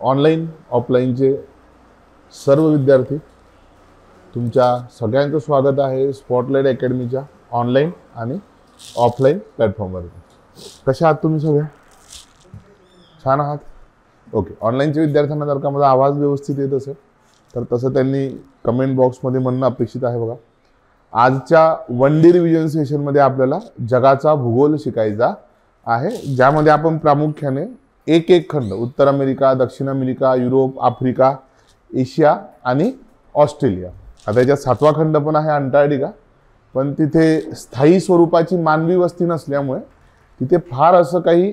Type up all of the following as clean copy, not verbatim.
Online ऑफलाईनचे सर्व विद्यार्थी तुमच्या सगळ्यांचं स्वागत आहे स्पॉटलाइट अकॅडमीच्या ऑनलाईन आणि ऑफलाईन प्लॅटफॉर्मवरती। कशा आहात तुम्ही सगळे? छान आहात? ओके। ऑनलाईनच्या विद्यार्थ्यांना जर का माझा आवाज व्यवस्थित येत असेल तर तसं त्यांनी कमेंट बॉक्समध्ये म्हणणं अपेक्षित आहे। बघा, आजच्या वन डे रिव्हिजन सेशनमध्ये आपल्याला जगाचा भूगोल शिकायचा आहे, ज्यामध्ये आपण प्रामुख्याने एक एक खंड उत्तर अमेरिका, दक्षिण अमेरिका, युरोप, आफ्रिका, एशिया आणि ऑस्ट्रेलिया। आता याच्यात 7वा खंड पण आहे अंटार्क्टिका, पण तिथे स्थायी स्वरूपाची मानवी वस्ती नसल्यामुळे तिथे फार असं काही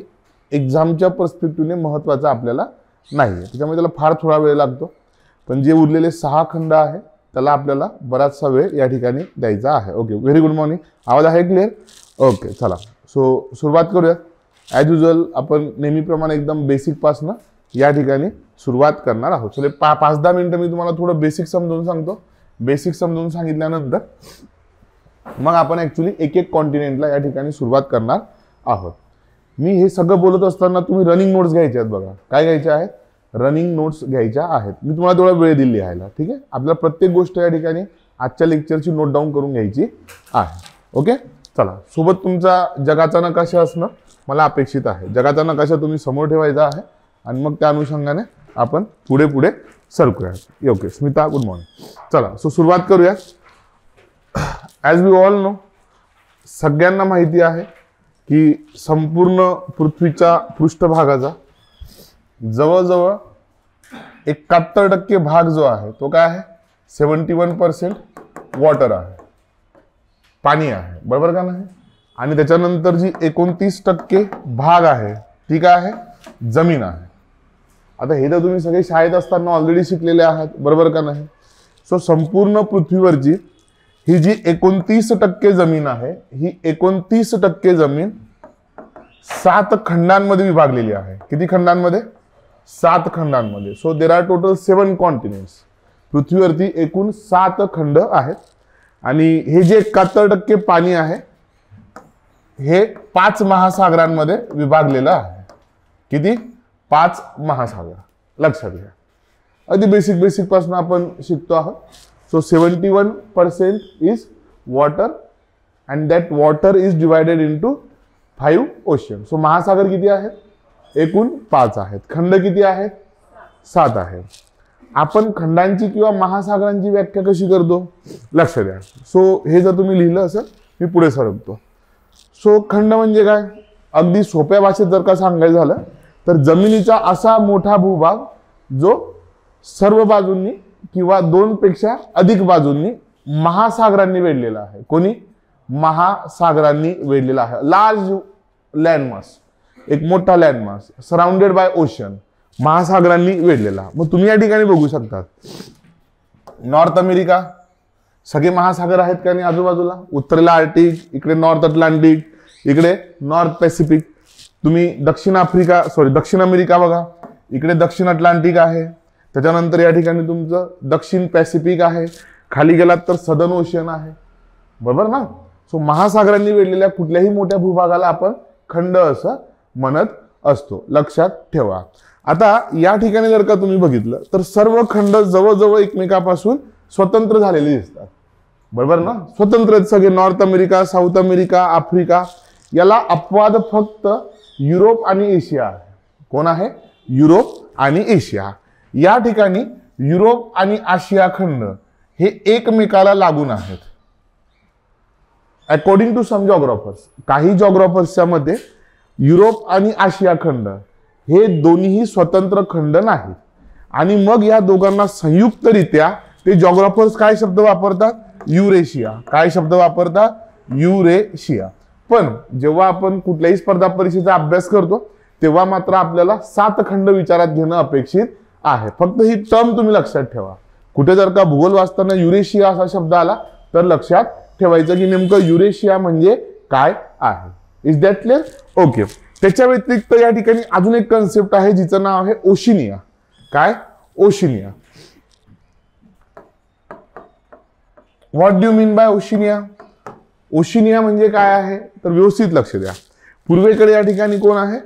एक्झामच्या पर्स्पेक्टिव्हने महत्त्वाचं आपल्याला नाही आहे, त्याच्यामुळे त्याला फार थोडा वेळ लागतो। पण जे उरलेले 6 खंड आहे त्याला आपल्याला बराचसा वेळ या ठिकाणी द्यायचा आहे। Okay, very good morning. आवाज आहे क्लिअर? ओके, चला सुरुवात करूया। ॲज युजल आपण नेहमीप्रमाणे एकदम बेसिक पासून या ठिकाणी सुरुवात करणार आहोत। चले 5-10 मिनिटं मी तुम्हाला थोडं बेसिक समजावून सांगतो। बेसिक समजावून सांगितल्यानंतर मग आपण ॲक्च्युली एक एक कॉन्टिनेंटला या ठिकाणी सुरुवात करणार आहोत। मी हे सगळं बोलत असताना तुम्ही रनिंग नोट्स घ्यायचे आहेत। बघा, काय घ्यायच्या आहेत? रनिंग नोट्स घ्यायच्या आहेत। मी तुम्हाला थोडा वेळ दिली लिहायला, ठीक आहे? आपल्याला प्रत्येक गोष्ट या ठिकाणी आजच्या लेक्चरची नोट डाऊन करून घ्यायची आहे। ओके, चला। सोबत तुमचा जगाचा नकाशा असणं मला अपेक्षित आहे। जगाचा नकाशा तुम्ही समोर ठेवायचा आहे आणि मग त्या अनुषंगाने आपण पुढे पुढे सरकूया। Okay, Smita good morning. चला सुरुवात करूया। ॲज वी ऑल नो, सगळ्यांना माहिती आहे की संपूर्ण पृथ्वीच्या पृष्ठभागाचा जवळजवळ 71% भाग जो आहे तो काय आहे? 71% वॉटर आहे, पाणी आहे, बरोबर का नाही? आणि त्याच्यानंतर जी 29% भाग आहे ती काय आहे? जमीन आहे। आता हे तर तुम्ही सगळे शाळेत असताना ऑलरेडी शिकलेले आहात, बरोबर का नाही? सो संपूर्ण पृथ्वीवरची ही जी 29% जमीन आहे, ही 29% जमीन 7 खंडांमध्ये विभागलेली आहे। किती खंडांमध्ये? 7 खंडांमध्ये। So there are total 7 continents. पृथ्वीवरती एकूण 7 खंड आहेत आणि हे जे 71% पाणी आहे हे 5 महासागरांमध्ये विभागलेलं आहे। किती? 5 महासागर, लक्षात घ्या। अगदी बेसिक पासून आपण शिकतो आहोत। So 71% is water and that water is divided into 5 ocean. So महासागर किती आहेत? एकूण 5 आहेत। खंड किती आहेत? 7 आहेत। आपण खंडांची किंवा महासागरांची व्याख्या कशी करतो? लक्ष द्या। सो हे जर तुम्ही लिहिलं असेल, मी पुढे सरकतो। सो खंड म्हणजे काय? अगदी सोप्या भाषेत जर का सांगायचं झालं तर जमिनीचा असा मोठा भूभाग जो सर्व बाजूंनी किंवा 2 पेक्षा अधिक बाजूंनी महासागरांनी वेढलेला आहे। कोणी? महासागरांनी वेढलेला आहे। लार्ज लँडमास, एक मोठा लँडमास सराउंडेड बाय ओशन, महासागरांनी वेढलेला। मग तुम्ही या ठिकाणी बघू शकता नॉर्थ अमेरिका, सगळे महासागर आहेत का नाही आजूबाजूला? उत्तरेला आर्टिक, इकडे नॉर्थ अटलांटिक, इकडे नॉर्थ पॅसिफिक। तुम्ही दक्षिण अमेरिका बघा, इकडे दक्षिण अटलांटिक आहे, त्याच्यानंतर या ठिकाणी तुमचं दक्षिण पॅसिफिक आहे, खाली गेलात तर सदर्न ओशन आहे, बरोबर ना? सो महासागरांनी वेढलेल्या कुठल्याही मोठ्या भूभागाला आपण खंड असं म्हणत असतो, लक्षात ठेवा। आता या ठिकाणी जर का तुम्ही बघितलं तर सर्व खंड जवळजवळ एकमेकापासून स्वतंत्र झालेले दिसतात, बरोबर ना? स्वतंत्र आहेत सगळे। North America, south America, Africa, याला अपवाद फक्त युरोप आणि एशिया आहे। कोण आहे? युरोप आणि एशिया। या ठिकाणी युरोप आणि आशिया खंड हे एकमेकाला लागून आहेत अकॉर्डिंग टू सम जॉग्राफर्स। काही जॉग्राफर्सच्या मते युरोप आणि आशिया खंड हे दोन्हीही स्वतंत्र खंड नाहीत आणि मग या दोघांना संयुक्तरित्या ते जॉग्राफर्स काय शब्द वापरतात? युरेशिया। काय शब्द वापरतात? युरेशिया। पण जेव्हा आपण कुठल्याही स्पर्धा परीक्षेचा अभ्यास करतो तेव्हा मात्र आपल्याला 7 खंड विचारात घेणं अपेक्षित आहे। फक्त ही टर्म तुम्ही लक्षात ठेवा। कुठे जर का भूगोल वाचताना युरेशिया असा शब्द आला तर लक्षात ठेवायचं की नेमकं युरेशिया म्हणजे काय आहे। Is that clear? ओके। त्याच्या व्यतिरिक्त या ठिकाणी अजून एक कन्सेप्ट आहे जिचं नाव आहे ओशिनिया। काय? Oceania. What do you mean by Oceania? Oceania म्हणजे काय आहे तर व्यवस्थित लक्ष द्या। पूर्वेकडे या ठिकाणी कोण आहे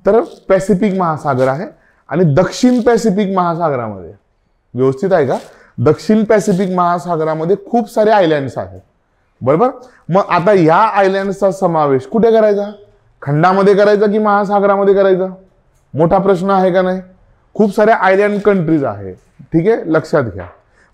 तर पॅसिफिक महासागर आहे आणि दक्षिण पॅसिफिक महासागरामध्ये, व्यवस्थित आहे का, दक्षिण पॅसिफिक महासागरामध्ये खूप सारे आयलँड्स आहेत, बरोबर. मग आता या आयलँडचा समावेश कुठे करायचा, खंडामध्ये करायचा की महासागरामध्ये करायचा, मोठा प्रश्न आहे का नाही. खूप साऱ्या आयलँड कंट्रीज आहे, ठीक आहे, लक्षात घ्या.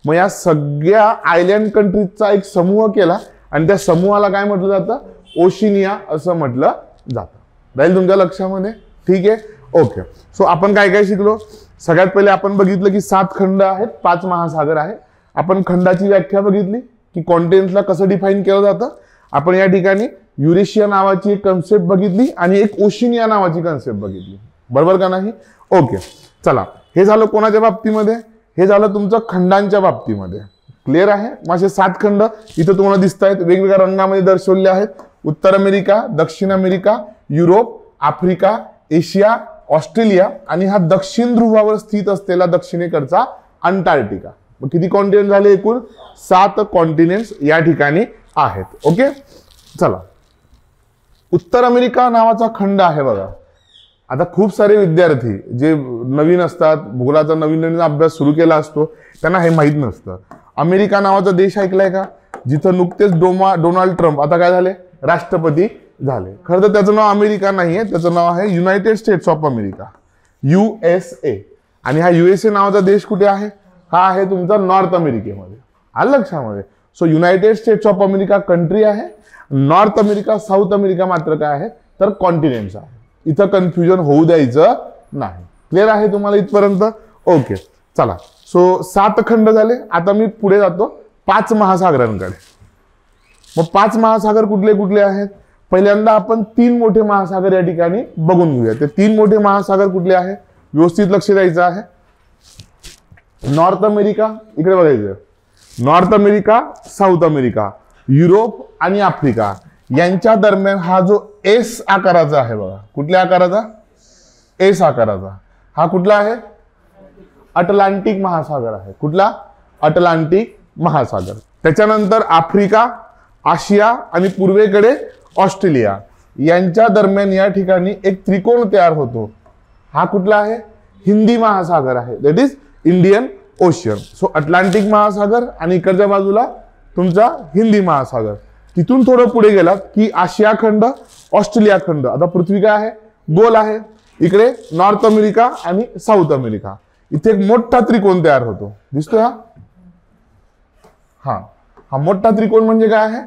मग या सगळ्या आयलँड कंट्रीजचा एक समूह केला आणि त्या समूहाला काय म्हटलं जातं, ओशिनिया असं म्हटलं जातं. राहील तुमच्या लक्षामध्ये, ठीक आहे. ओके, सो आपण काय काय शिकलो. सगळ्यात पहिले आपण बघितलं की 7 खंड आहेत, 5 महासागर आहे. आपण खंडाची व्याख्या बघितली की कॉन्टिनेंट्सला कसं डिफाईन केलं जातं. आपण या ठिकाणी युरेशिया नावाची एक कन्सेप्ट बघितली आणि एक ओशिनिया नावाची कन्सेप्ट बघितली, बरोबर का नाही. ओके, चला, हे झालं कोणाच्या बाबतीमध्ये, हे झालं तुमचं खंडांच्या बाबतीमध्ये. क्लिअर आहे. माझे 7 खंड इथं तुम्हाला दिसत आहेत, वेगवेगळ्या रंगामध्ये दर्शवले आहेत. उत्तर अमेरिका, दक्षिण America, Europe, Africa, Asia, Australia आणि हा दक्षिण ध्रुवावर स्थित असलेला दक्षिणेकडचा अंटार्क्टिका. मग किती कॉन्टिनेंट झाले, एकूण 7 कॉन्टिनेंट्स या ठिकाणी आहेत. ओके, चला, उत्तर अमेरिका नावाचा खंड आहे बघा. आता खूप सारे विद्यार्थी जे नवीन असतात, भूगोलाचा नवीन नवीन अभ्यास सुरू केला असतो, त्यांना हे माहीत नसतं. अमेरिका नावाचा देश ऐकलाय का, जिथं नुकतेच डोनाल्ड ट्रम्प आता काय झाले, राष्ट्रपती झाले. खरं तर त्याचं नाव अमेरिका नाहीये, त्याचं नाव आहे United States of America, USA. आणि हा USA नावाचा देश कुठे आहे, हा आहे तुमचा नॉर्थ अमेरिकेमध्ये. आलं लक्षामध्ये. So United States of America country आहे, नॉर्थ अमेरिका, साऊथ अमेरिका मात्र काय आहे तर कॉन्टिनेंट्स आहे. इथं कन्फ्युजन होऊ द्यायचं नाही. क्लिअर आहे तुम्हाला इथपर्यंत. ओके, चला, सो 7 खंड झाले. आता मी पुढे जातो 5 महासागरांकडे. मग 5 महासागर कुठले कुठले आहेत. पहिल्यांदा आपण 3 मोठे महासागर या ठिकाणी बघून घेऊया. ते 3 मोठे महासागर कुठले आहेत, व्यवस्थित लक्ष द्यायचं आहे. नॉर्थ अमेरिका, इकडे बघायचं, north America, south America, Europe आणि आफ्रिका यांच्या दरम्यान हा जो एस आकाराचा आहे बघा, कुठल्या आकाराचा, एस आकाराचा, हा कुठला आहे, अटलांटिक महासागर आहे. कुठला, अटलांटिक महासागर. त्याच्यानंतर आफ्रिका, आशिया आणि पूर्वेकडे ऑस्ट्रेलिया यांच्या दरम्यान या ठिकाणी एक त्रिकोण तयार होतो. हा कुठला आहे, हिंदी महासागर आहे, that is Indian ocean. So Atlantic महासागर आणि इकडच्या बाजूला तुमचा हिंदी महासागर. तिथून थोडं पुढे गेलात की आशिया खंड, ऑस्ट्रेलिया खंड. आता पृथ्वी काय आहे, गोल आहे. इकडे नॉर्थ अमेरिका आणि साऊथ अमेरिका, इथे एक मोठा त्रिकोण तयार होतो, दिसतोय हा. हा मोठा त्रिकोण म्हणजे काय आहे,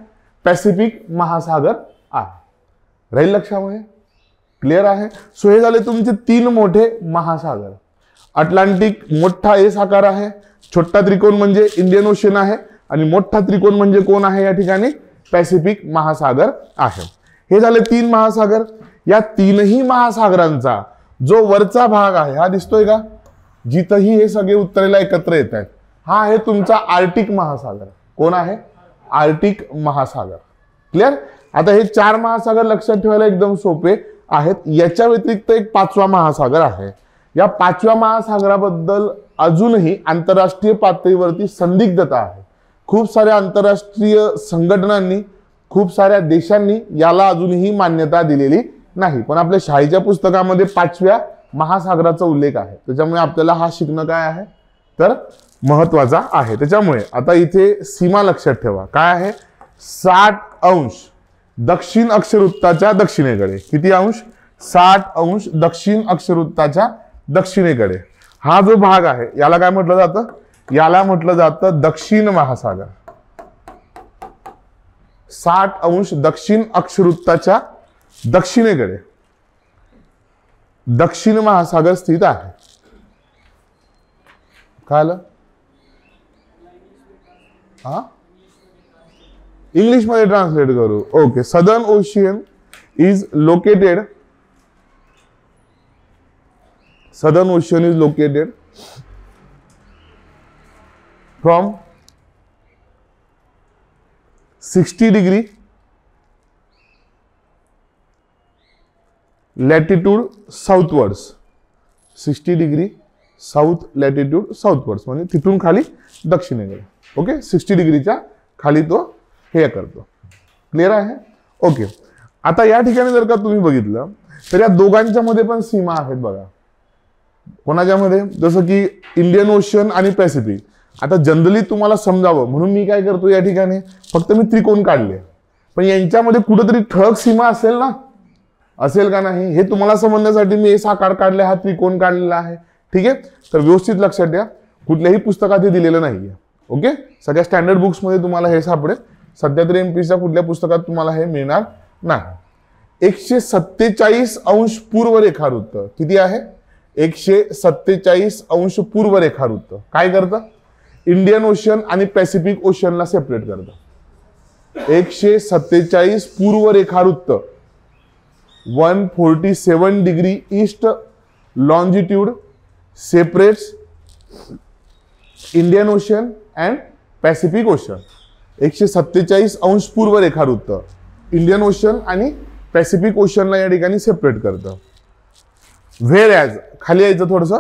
पॅसिफिक महासागर आहे. राहील लक्षामध्ये. क्लिअर आहे. सो हे झाले तुमचे 3 मोठे महासागर. अटलांटिक मोठा एस आकार आहे, छोटा त्रिकोण म्हणजे इंडियन ओशन आहे आणि मोठा त्रिकोण म्हणजे कोण आहे या ठिकाणी, पॅसिफिक महासागर आहे. हे झाले 3 महासागर. या 3ही महासागरांचा जो वरचा भाग आहे हा दिसतोय का, जिथंही हे सगळे उत्तरेला एकत्र येत आहेत, हा आहे तुमचा आर्टिक महासागर. कोण आहे, आर्टिक महासागर. क्लिअर. आता हे 4 महासागर लक्षात ठेवायला एकदम सोपे आहेत. याच्या व्यतिरिक्त एक 5वा महासागर आहे. या 5व्या महासागराबद्दल अजूनही आंतरराष्ट्रीय पातळीवरती संदिग्धता आहे. खूप साऱ्या आंतरराष्ट्रीय संघटनांनी, खूप साऱ्या देशांनी याला अजूनही मान्यता दिलेली नाही. पण आपल्या शाळेच्या पुस्तकामध्ये 5व्या महासागराचा उल्लेख आहे. त्याच्यामुळे आपल्याला हा शिकणं काय आहे तर महत्वाचा आहे. त्याच्यामुळे आता इथे सीमा लक्षात ठेवा, काय आहे, 60 अंश दक्षिण अक्षवृत्ताच्या दक्षिणेकडे. किती अंश, 60 अंश दक्षिण अक्षवृत्ताच्या दक्षिणेकडे. हा जो भाग आहे याला काय म्हटलं जातं, याला म्हटलं जातं दक्षिण महासागर. 60 अंश दक्षिण अक्षवृत्ताच्या दक्षिणेकडे दक्षिण महासागर स्थित आहे. काय आलं, हा इंग्लिश मध्ये ट्रान्सलेट करू. Okay, southern ocean is located, southern ocean is located from 60 degree latitude southwards. 60 degree south latitude southwards म्हणजे तिथून खाली दक्षिणेकडे. ओके, 60 डिग्रीच्या खाली तो हे करतो. क्लिअर आहे. ओके, आता या ठिकाणी जर का तुम्ही बघितलं तर या दोघांच्या मध्ये पण सीमा आहेत बघा. कोणाच्यामध्ये, जसं की इंडियन ओशन आणि पॅसिफिक. आता जनरली तुम्हाला समजावं म्हणून मी काय करतो या ठिकाणी फक्त मी त्रिकोण काढले, पण यांच्यामध्ये कुठेतरी ठळक सीमा असेल ना, असेल का नाही हे तुम्हाला समजण्यासाठी मी साकार काढले, हा त्रिकोण काढलेला आहे. ठीक आहे, तर व्यवस्थित लक्षात द्या, कुठल्याही पुस्तकात हे दिलेलं नाहीये. ओके, सगळ्या स्टँडर्ड बुक्समध्ये तुम्हाला हे सापडेल. सध्या तरी एमपीच्या कुठल्या पुस्तकात तुम्हाला हे मिळणार नाही. 147 अंश पूर्व रेखावृत्त किती आहे? 147 अंश पूर्व रेखावृत्त काय करतं? इंडियन ओशन आणि पॅसिफिक ओशनला सेपरेट करतं. 147 पूर्व रेखावृत्त 147 degree east longitude separates Indian ocean and Pacific ocean. 147 अंश पूर्व रेखावृत्त इंडियन ओशन आणि पॅसिफिक ओशनला या ठिकाणी सेपरेट करतं. व्हेर ॲज खाली यायचं थोडस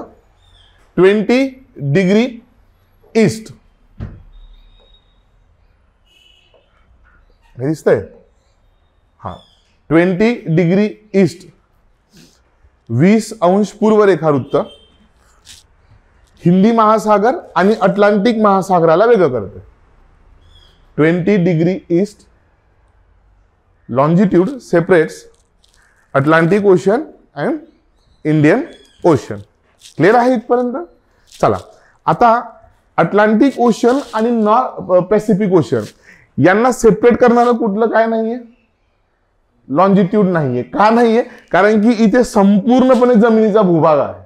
20 डिग्री ईस्ट हे दिसतंय, हा 20 डिग्री ईस्ट 20 अंश पूर्व रेखावृत्त हिंदी महासागर आणि अटलांटिक महासागराला वेगळं करते. 20 degree east longitude separates Atlantic ocean and Indian ocean. Clear आहे इथपर्यंत? चला, आता अटलांटिक ओशन आणि पॅसिफिक ओशन यांना सेपरेट करणारं कुठलं काय नाहीये? लॉन्जिट्यूड नाहीये. का नाहीये? कारण की इथे संपूर्णपणे जमिनीचा भूभाग आहे,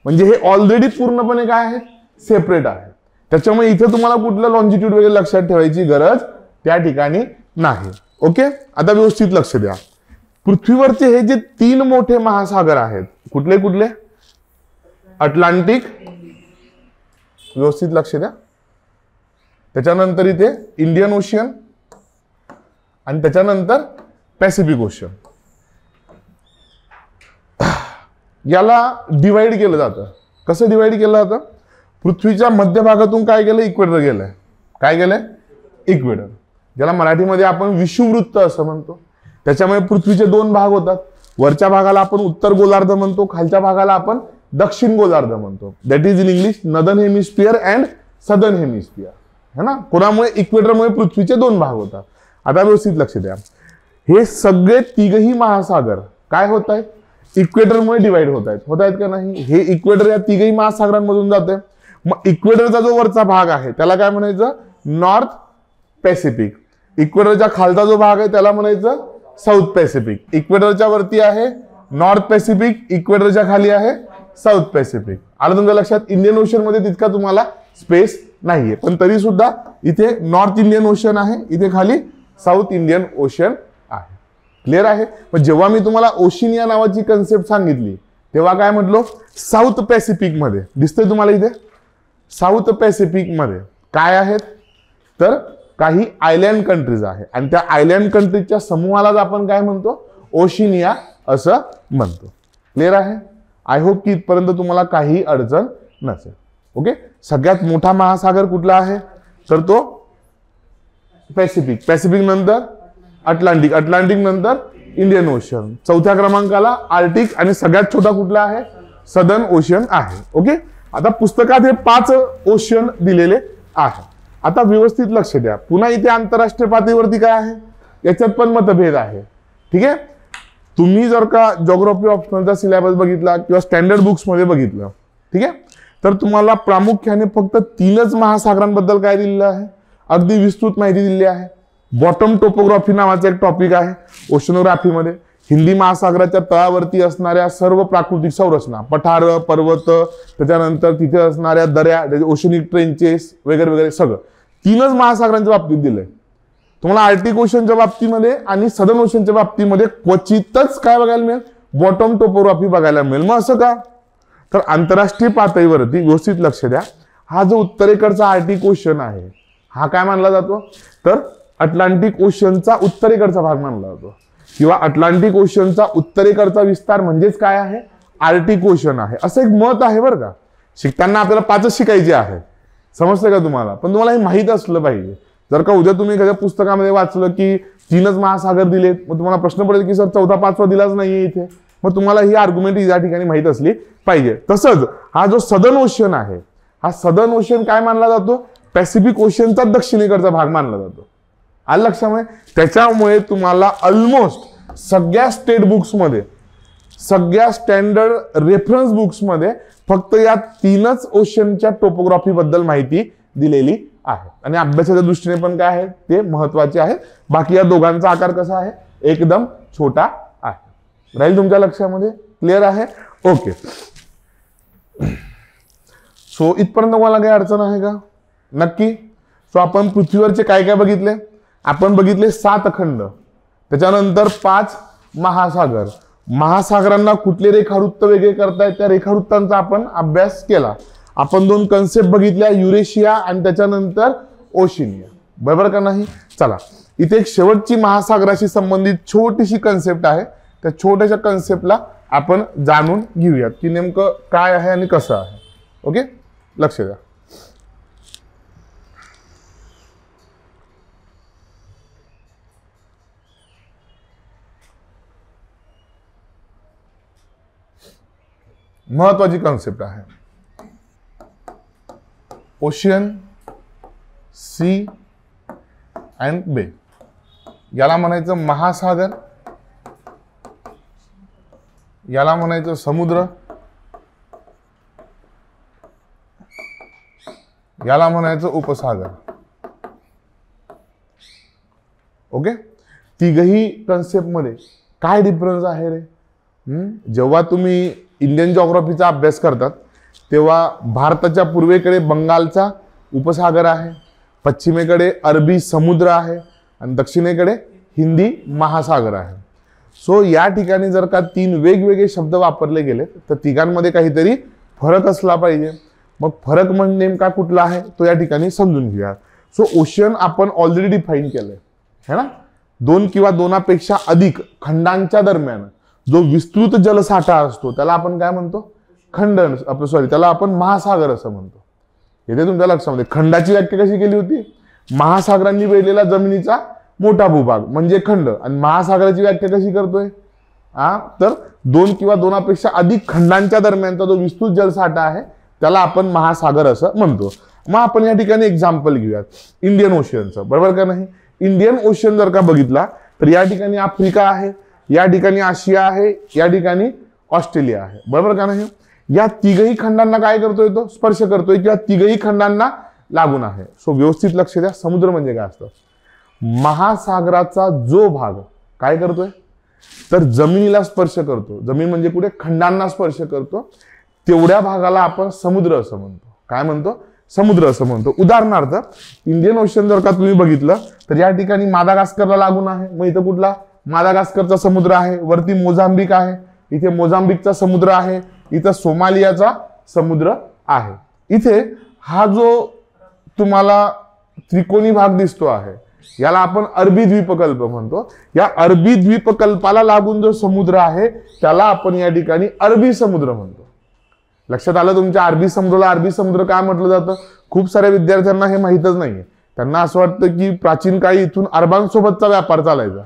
म्हणजे हे ऑलरेडी पूर्णपणे काय आहे? सेपरेट आहे. त्याच्यामुळे इथे तुम्हाला कुठलं लॉन्जिट्यूड वगैरे लक्षात ठेवायची गरज त्या ठिकाणी नाही. ओके, आता व्यवस्थित लक्ष द्या. पृथ्वीवरचे हे जे 3 मोठे महासागर आहेत, कुठले कुठले? अटलांटिक, व्यवस्थित लक्ष द्या, त्याच्यानंतर इथे इंडियन ओशन आणि त्याच्यानंतर पॅसिफिक ओशन. याला डिवाइड केलं जातं. कसं डिवाइड केलं जातं? पृथ्वीच्या मध्यभागातून काय गेलं? इक्वेटर गेलंय. काय गेलंय? इक्वेटर, ज्याला मराठीमध्ये आपण विषुववृत्त असं म्हणतो. त्याच्यामुळे पृथ्वीचे 2 भाग होतात. वरच्या भागाला आपण उत्तर गोलार्ध म्हणतो, खालच्या भागाला आपण दक्षिण गोलार्ध म्हणतो. That is in English northern hemisphere and southern hemisphere, है ना. कोणामुळे? इक्वेटरमुळे पृथ्वीचे 2 भाग होतात. आता व्यवस्थित लक्ष द्या, हे सगळे तिघही महासागर काय होत आहेत? इक्वेटरमुळे डिवाइड होत आहेत का नाही? हे इक्वेटर या तिघही महासागरांमधून जाते. मग इक्वेटरचा जो वरचा भाग आहे त्याला काय म्हणायचं? North Pacific. इक्वेटरच्या खालचा जो भाग आहे त्याला म्हणायचं साऊथ पॅसिफिक. इक्वेटरच्या वरती आहे नॉर्थ पॅसिफिक, इक्वेटरच्या खाली आहे साऊथ पॅसिफिक. आलं तुमच्या लक्षात? इंडियन ओशन मध्ये तितका तुम्हाला स्पेस नाहीये, पण तरी सुद्धा इथे नॉर्थ इंडियन ओशन आहे, इथे खाली साऊथ इंडियन ओशन आहे. क्लिअर आहे? पण जेव्हा मी तुम्हाला ओशिनिया नावाची कन्सेप्ट सांगितली तेव्हा काय म्हटलो? साऊथ पॅसिफिक मध्ये दिसतंय तुम्हाला इथे? साऊथ पॅसिफिक मध्ये काय आहेत? तर काही आयलँड कंट्रीज आहे आणि त्या आयलँड कंट्रीजच्या समूहालाच आपण काय म्हणतो? ओशिनिया असं म्हणतो. क्लिअर आहे? आय होप की इथपर्यंत तुम्हाला काही अडचण नसेल. ओके, सगळ्यात मोठा महासागर कुठला आहे? तर तो पॅसिफिक. पॅसिफिक नंतर अटलांटिक, अटलांटिक नंतर इंडियन ओशन, चौथ्या क्रमांकाला आर्टिक आणि सगळ्यात छोटा कुठला आहे? सदर्न ओशन आहे. ओके, आता पुस्तकात हे 5 ओशन दिलेले आहे. आता व्यवस्थित लक्ष द्या. पुन्हा इथे आंतरराष्ट्रीय पातळीवरती काय आहे? याच्यात पण मतभेद आहे. ठीक आहे, तुम्ही जर का जिओग्राफी ऑप्शनलचा सिलेबस बघितला किंवा स्टँडर्ड बुक्स मध्ये बघितलं, ठीक आहे, तर तुम्हाला प्रामुख्याने फक्त 3च महासागरांबद्दल काय दिलेलं आहे? अगदी विस्तृत माहिती दिलेली आहे. बॉटम टोपोग्राफी नावाचा एक टॉपिक आहे ओशनोग्राफीमध्ये. हिंदी महासागराच्या तळावरती असणाऱ्या सर्व प्राकृतिक संरचना, पठार, पर्वत, त्याच्यानंतर तिथे असणाऱ्या दऱ्या, ओशनिक ट्रेंचेस वगैरे वगैरे सगळं 3च महासागरांच्या बाबतीत दिलंय. तुम्हाला आर्टिक ओशनच्या बाबतीमध्ये आणि सदर्न ओशनच्या बाबतीमध्ये क्वचितच काय बघायला मिळेल? बॉटम टोपोग्राफी बघायला मिळेल. मग असं का? तर आंतरराष्ट्रीय पातळीवरती व्यवस्थित लक्ष द्या, हा जो उत्तरेकडचा आर्टिक ओशन आहे हा काय मानला जातो? तर अटलांटिक ओशनचा उत्तरेकडचा भाग मानला जातो, किंवा अटलांटिक ओशनचा उत्तरेकडचा विस्तार म्हणजेच काय आहे? आर्टिक ओशन आहे. असं एक मत आहे बरं का. शिकताना आपल्याला 5च शिकायचे आहे, समजतं का तुम्हाला? पण तुम्हाला हे माहित असलं पाहिजे. जर का उद्या तुम्ही एखाद्या पुस्तकामध्ये वाचलं की 3च महासागर दिलेत, मग तुम्हाला प्रश्न पडेल की सर 4था 5वा दिलाच नाहीये इथे. मग तुम्हाला ही आर्ग्युमेंट या ठिकाणी माहित असली पाहिजे. तसंच हा जो सदर्न ओशन आहे, हा सदर्न ओशन काय मानला जातो, पॅसिफिक ओशनचा दक्षिणेकडचा भाग मानला जातो. आलं लक्षामध्ये. त्याच्यामुळे तुम्हाला ऑलमोस्ट सगळ्या स्टेट बुक्समध्ये, सगळ्या स्टँडर्ड रेफरन्स बुक्समध्ये फक्त या 3च ओशनच्या टोपोग्राफी बद्दल माहिती दिलेली आहे. आणि अभ्यासाच्या दृष्टीने पण काय आहे ते महत्वाचे आहे. बाकी या दोघांचा आकार कसा आहे, एकदम छोटा आहे. राहील तुमच्या लक्षामध्ये. क्लिअर आहे. ओके. सो इथपर्यंत तुम्हाला काही अडचण आहे का? नक्की. सो आपण पृथ्वीवरचे काय काय बघितले, आपण बघितले 7 खंड, त्याच्यानंतर 5 महासागर. महासागरांना कुठले रेखावृत्त वेगळे करतायत त्या रेखावृत्तांचा आपण अभ्यास केला. आपण 2 कन्सेप्ट बघितल्या, युरेशिया आणि त्याच्यानंतर ओशिनिया. बरोबर का नाही? चला, इथे एक शेवटची महासागराशी संबंधित छोटीशी कन्सेप्ट आहे. त्या छोट्याशा कन्सेप्टला आपण जाणून घेऊयात की नेमकं काय आहे आणि कसं आहे. ओके, लक्ष द्या. महत्वाची कन्सेप्ट आहे. ओशियन, सी अँड बे. याला म्हणायचं महासागर, याला म्हणायचं समुद्र, याला म्हणायचं उपसागर. ओके. तिघही कन्सेप्ट मध्ये काय डिफरन्स आहे रे? जेव्हा तुम्ही इंडियन जिओग्राफीचा अभ्यास करतात तेव्हा भारताच्या पूर्वेकडे बंगालचा उपसागर आहे, पश्चिमेकडे अरबी समुद्र आहे आणि दक्षिणेकडे हिंदी महासागर आहे. सो या ठिकाणी जर का 3 वेगवेगळे शब्द वापरले गेले तर तिघांमध्ये काहीतरी फरक असला पाहिजे. मग फरक म्हणजे नेमका कुठला आहे तो या ठिकाणी समजून घेऊया. सो ओशन आपण ऑलरेडी डिफाईन केलंय है ना. 2 किंवा 2पेक्षा अधिक खंडांच्या दरम्यान जो विस्तृत जलसाठा असतो त्याला आपण काय म्हणतो, खंड. त्याला आपण महासागर असं म्हणतो. येथे तुमच्या लक्षामध्ये खंडाची व्याख्या कशी केली होती, महासागरांनी वेढलेला जमिनीचा मोठा भूभाग म्हणजे खंड. आणि महासागराची व्याख्या कशी करतोय, तर 2 किंवा 2पेक्षा अधिक खंडांच्या दरम्यानचा जो विस्तृत जलसाठा आहे त्याला आपण महासागर असं म्हणतो. मग आपण या ठिकाणी एक्झाम्पल घेऊयात इंडियन ओशियनचं. बरोबर का नाही? इंडियन ओशन जर का बघितला तर या ठिकाणी आफ्रिका आहे, या ठिकाणी आशिया आहे, या ठिकाणी ऑस्ट्रेलिया आहे. बरोबर का नाही? या तिघही खंडांना काय करतोय, तो स्पर्श करतोय किंवा तिघही खंडांना लागून आहे. सो व्यवस्थित लक्ष द्या. समुद्र म्हणजे काय असतं, महासागराचा जो भाग काय करतोय तर जमिनीला स्पर्श करतो. जमीन म्हणजे कुठे, खंडांना स्पर्श करतो. तेवढ्या भागाला आपण समुद्र असं म्हणतो. काय म्हणतो, समुद्र असं म्हणतो. उदाहरणार्थ इंडियन ओशन जर का तुम्ही बघितलं तर या ठिकाणी मादागास्करला लागून आहे. मग इथं कुठला, मादागास्करचा समुद्र आहे. वरती मोझांबिक आहे, इथे मोझांबिकचा समुद्र आहे. इथं सोमालियाचा समुद्र आहे. इथे हा जो तुम्हाला त्रिकोणी भाग दिसतो आहे याला आपण अरबी द्वीपकल्प म्हणतो. या अरबी द्वीपकल्पाला लागून जो समुद्र आहे त्याला आपण या ठिकाणी अरबी समुद्र म्हणतो. लक्षात आलं तुमच्या? अरबी समुद्राला अरबी समुद्र काय म्हटलं जातं? खूप साऱ्या विद्यार्थ्यांना हे माहितच नाहीये. त्यांना असं वाटतं की प्राचीन काळी इथून अरबांसोबतचा व्यापार चालायचा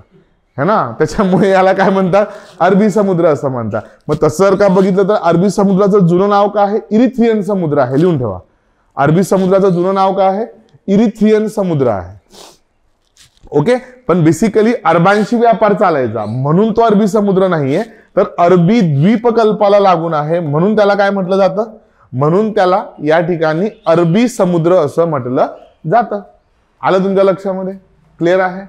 है ना, त्याच्यामुळे याला काय म्हणतात, अरबी समुद्र असं म्हणतात. मग तसं जर का बघितलं तर अरबी समुद्राचं जुनं नाव काय आहे, इरिथ्रियन समुद्र आहे. लिहून ठेवा. अरबी समुद्राचं जुनं नाव काय आहे, इरिथ्रियन समुद्र आहे. ओके. पण बेसिकली अरबांशी व्यापार चालायचा म्हणून तो अरबी समुद्र नाहीये, तर अरबी द्वीपकल्पाला लागून आहे म्हणून त्याला काय म्हटलं जातं, म्हणून त्याला या ठिकाणी अरबी समुद्र असं म्हटलं जातं. आलं तुमच्या लक्षामध्ये? क्लिअर आहे?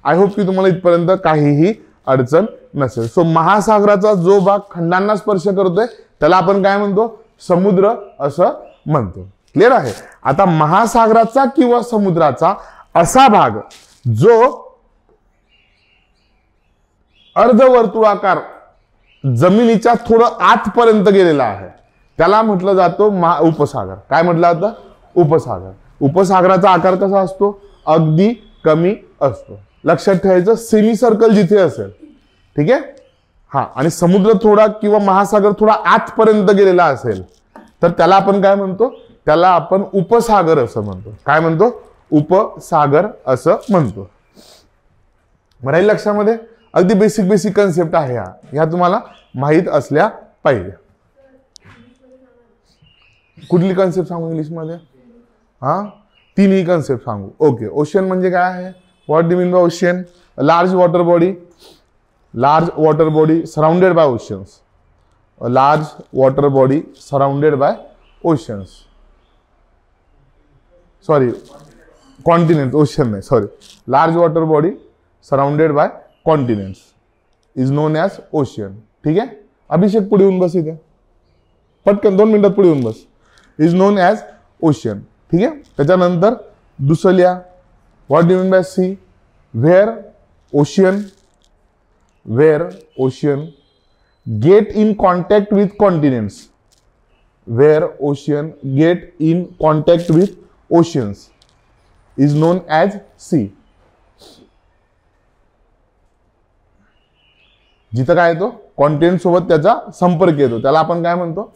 आय होप की तुम्हाला इथपर्यंत काहीही अडचण नसेल. सो महासागराचा जो भाग खंडांना स्पर्श करतोय त्याला आपण काय म्हणतो, समुद्र असं म्हणतो. क्लिअर आहे? आता महासागराचा किंवा समुद्राचा असा भाग जो अर्धवर्तुळाकार जमिनीच्या थोडं आतपर्यंत गेलेला आहे त्याला म्हटलं जातं उपसागर. काय म्हटलं जातं, उपसागर. उपसागराचा आकार कसा असतो, अगदी कमी असतो. लक्षात ठेवायचं, सेमी सर्कल जिथे असेल, ठीक आहे. हा, आणि समुद्र थोडा किंवा महासागर थोडा आतपर्यंत गेलेला असेल तर त्याला आपण काय म्हणतो, त्याला आपण उपसागर असं म्हणतो. काय म्हणतो, उपसागर असं म्हणतो. राहील लक्षामध्ये? अगदी बेसिक बेसिक कन्सेप्ट आहे ह्या तुम्हाला माहीत असल्या पाहिजे. कुठली कन्सेप्ट सांगू इंग्लिशमध्ये? तिन्ही कन्सेप्ट सांगू. ओके. ओशन म्हणजे काय आहे? What do mean by ocean? Large water body, large water body surrounded by oceans. A large water body surrounded by oceans. Sorry, continents. Ocean नाही, sorry. Large water body surrounded by continents is known as ocean. ठीक आहे. अभिषेक पुढे येऊन बस इथे, पटकन 2 मिनिटात पुढे येऊन बस. is known as ocean. ठीक आहे. त्याच्यानंतर दुसरं लिहा. What do you mean by sea? Where ocean get in contact with continents. Where ocean get in contact with oceans is known as sea. जिथं काय येतो कॉन्टिनेंट सोबत त्याचा संपर्क येतो त्याला आपण काय म्हणतो?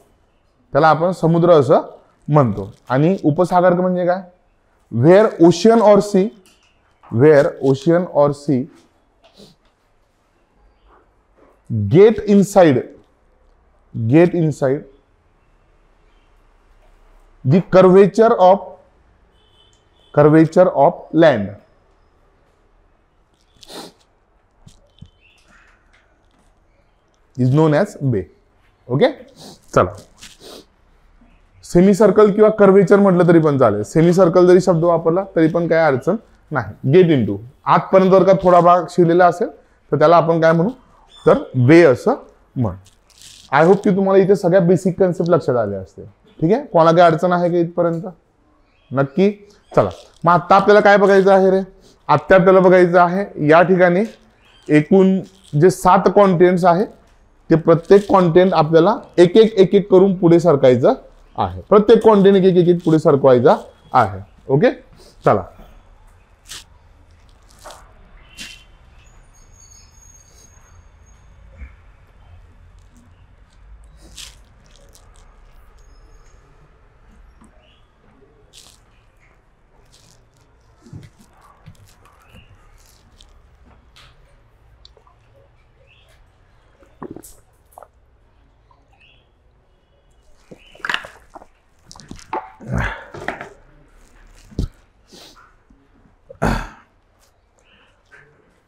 त्याला आपण समुद्र असं म्हणतो. आणि उपसागर म्हणजे काय? Where ocean or sea, where ocean or sea get inside the curvature of land. Is known as bay. Okay. चला, सेमी सर्कल किंवा कर्वेचर म्हटलं तरी पण चालेल. सेमी सर्कल जरी शब्द वापरला तरी पण काय अडचण नाही. गेट इनटू आतपर्यंत जर का थोडा भाग शिरलेला असेल तर त्याला आपण काय म्हणू? तर बे असं म्हण. आय होप की तुम्हाला इथे सगळ्या बेसिक कन्सेप्ट लक्षात आले असते. ठीक आहे. कोणाला काही अडचण आहे का इथपर्यंत? नक्की. चला, मग आता आपल्याला काय बघायचं आहे रे? आता आपल्याला बघायचं आहे या ठिकाणी एकूण जे 7 कॉन्टिनेंट्स आहे ते प्रत्येक कॉन्टिनेंट आपल्याला एक एक करून पुढे सरकायचं आहे. प्रत्येक कॉन्टिनेंट एक पुढे सरकवायचा आहे. ओके. चला,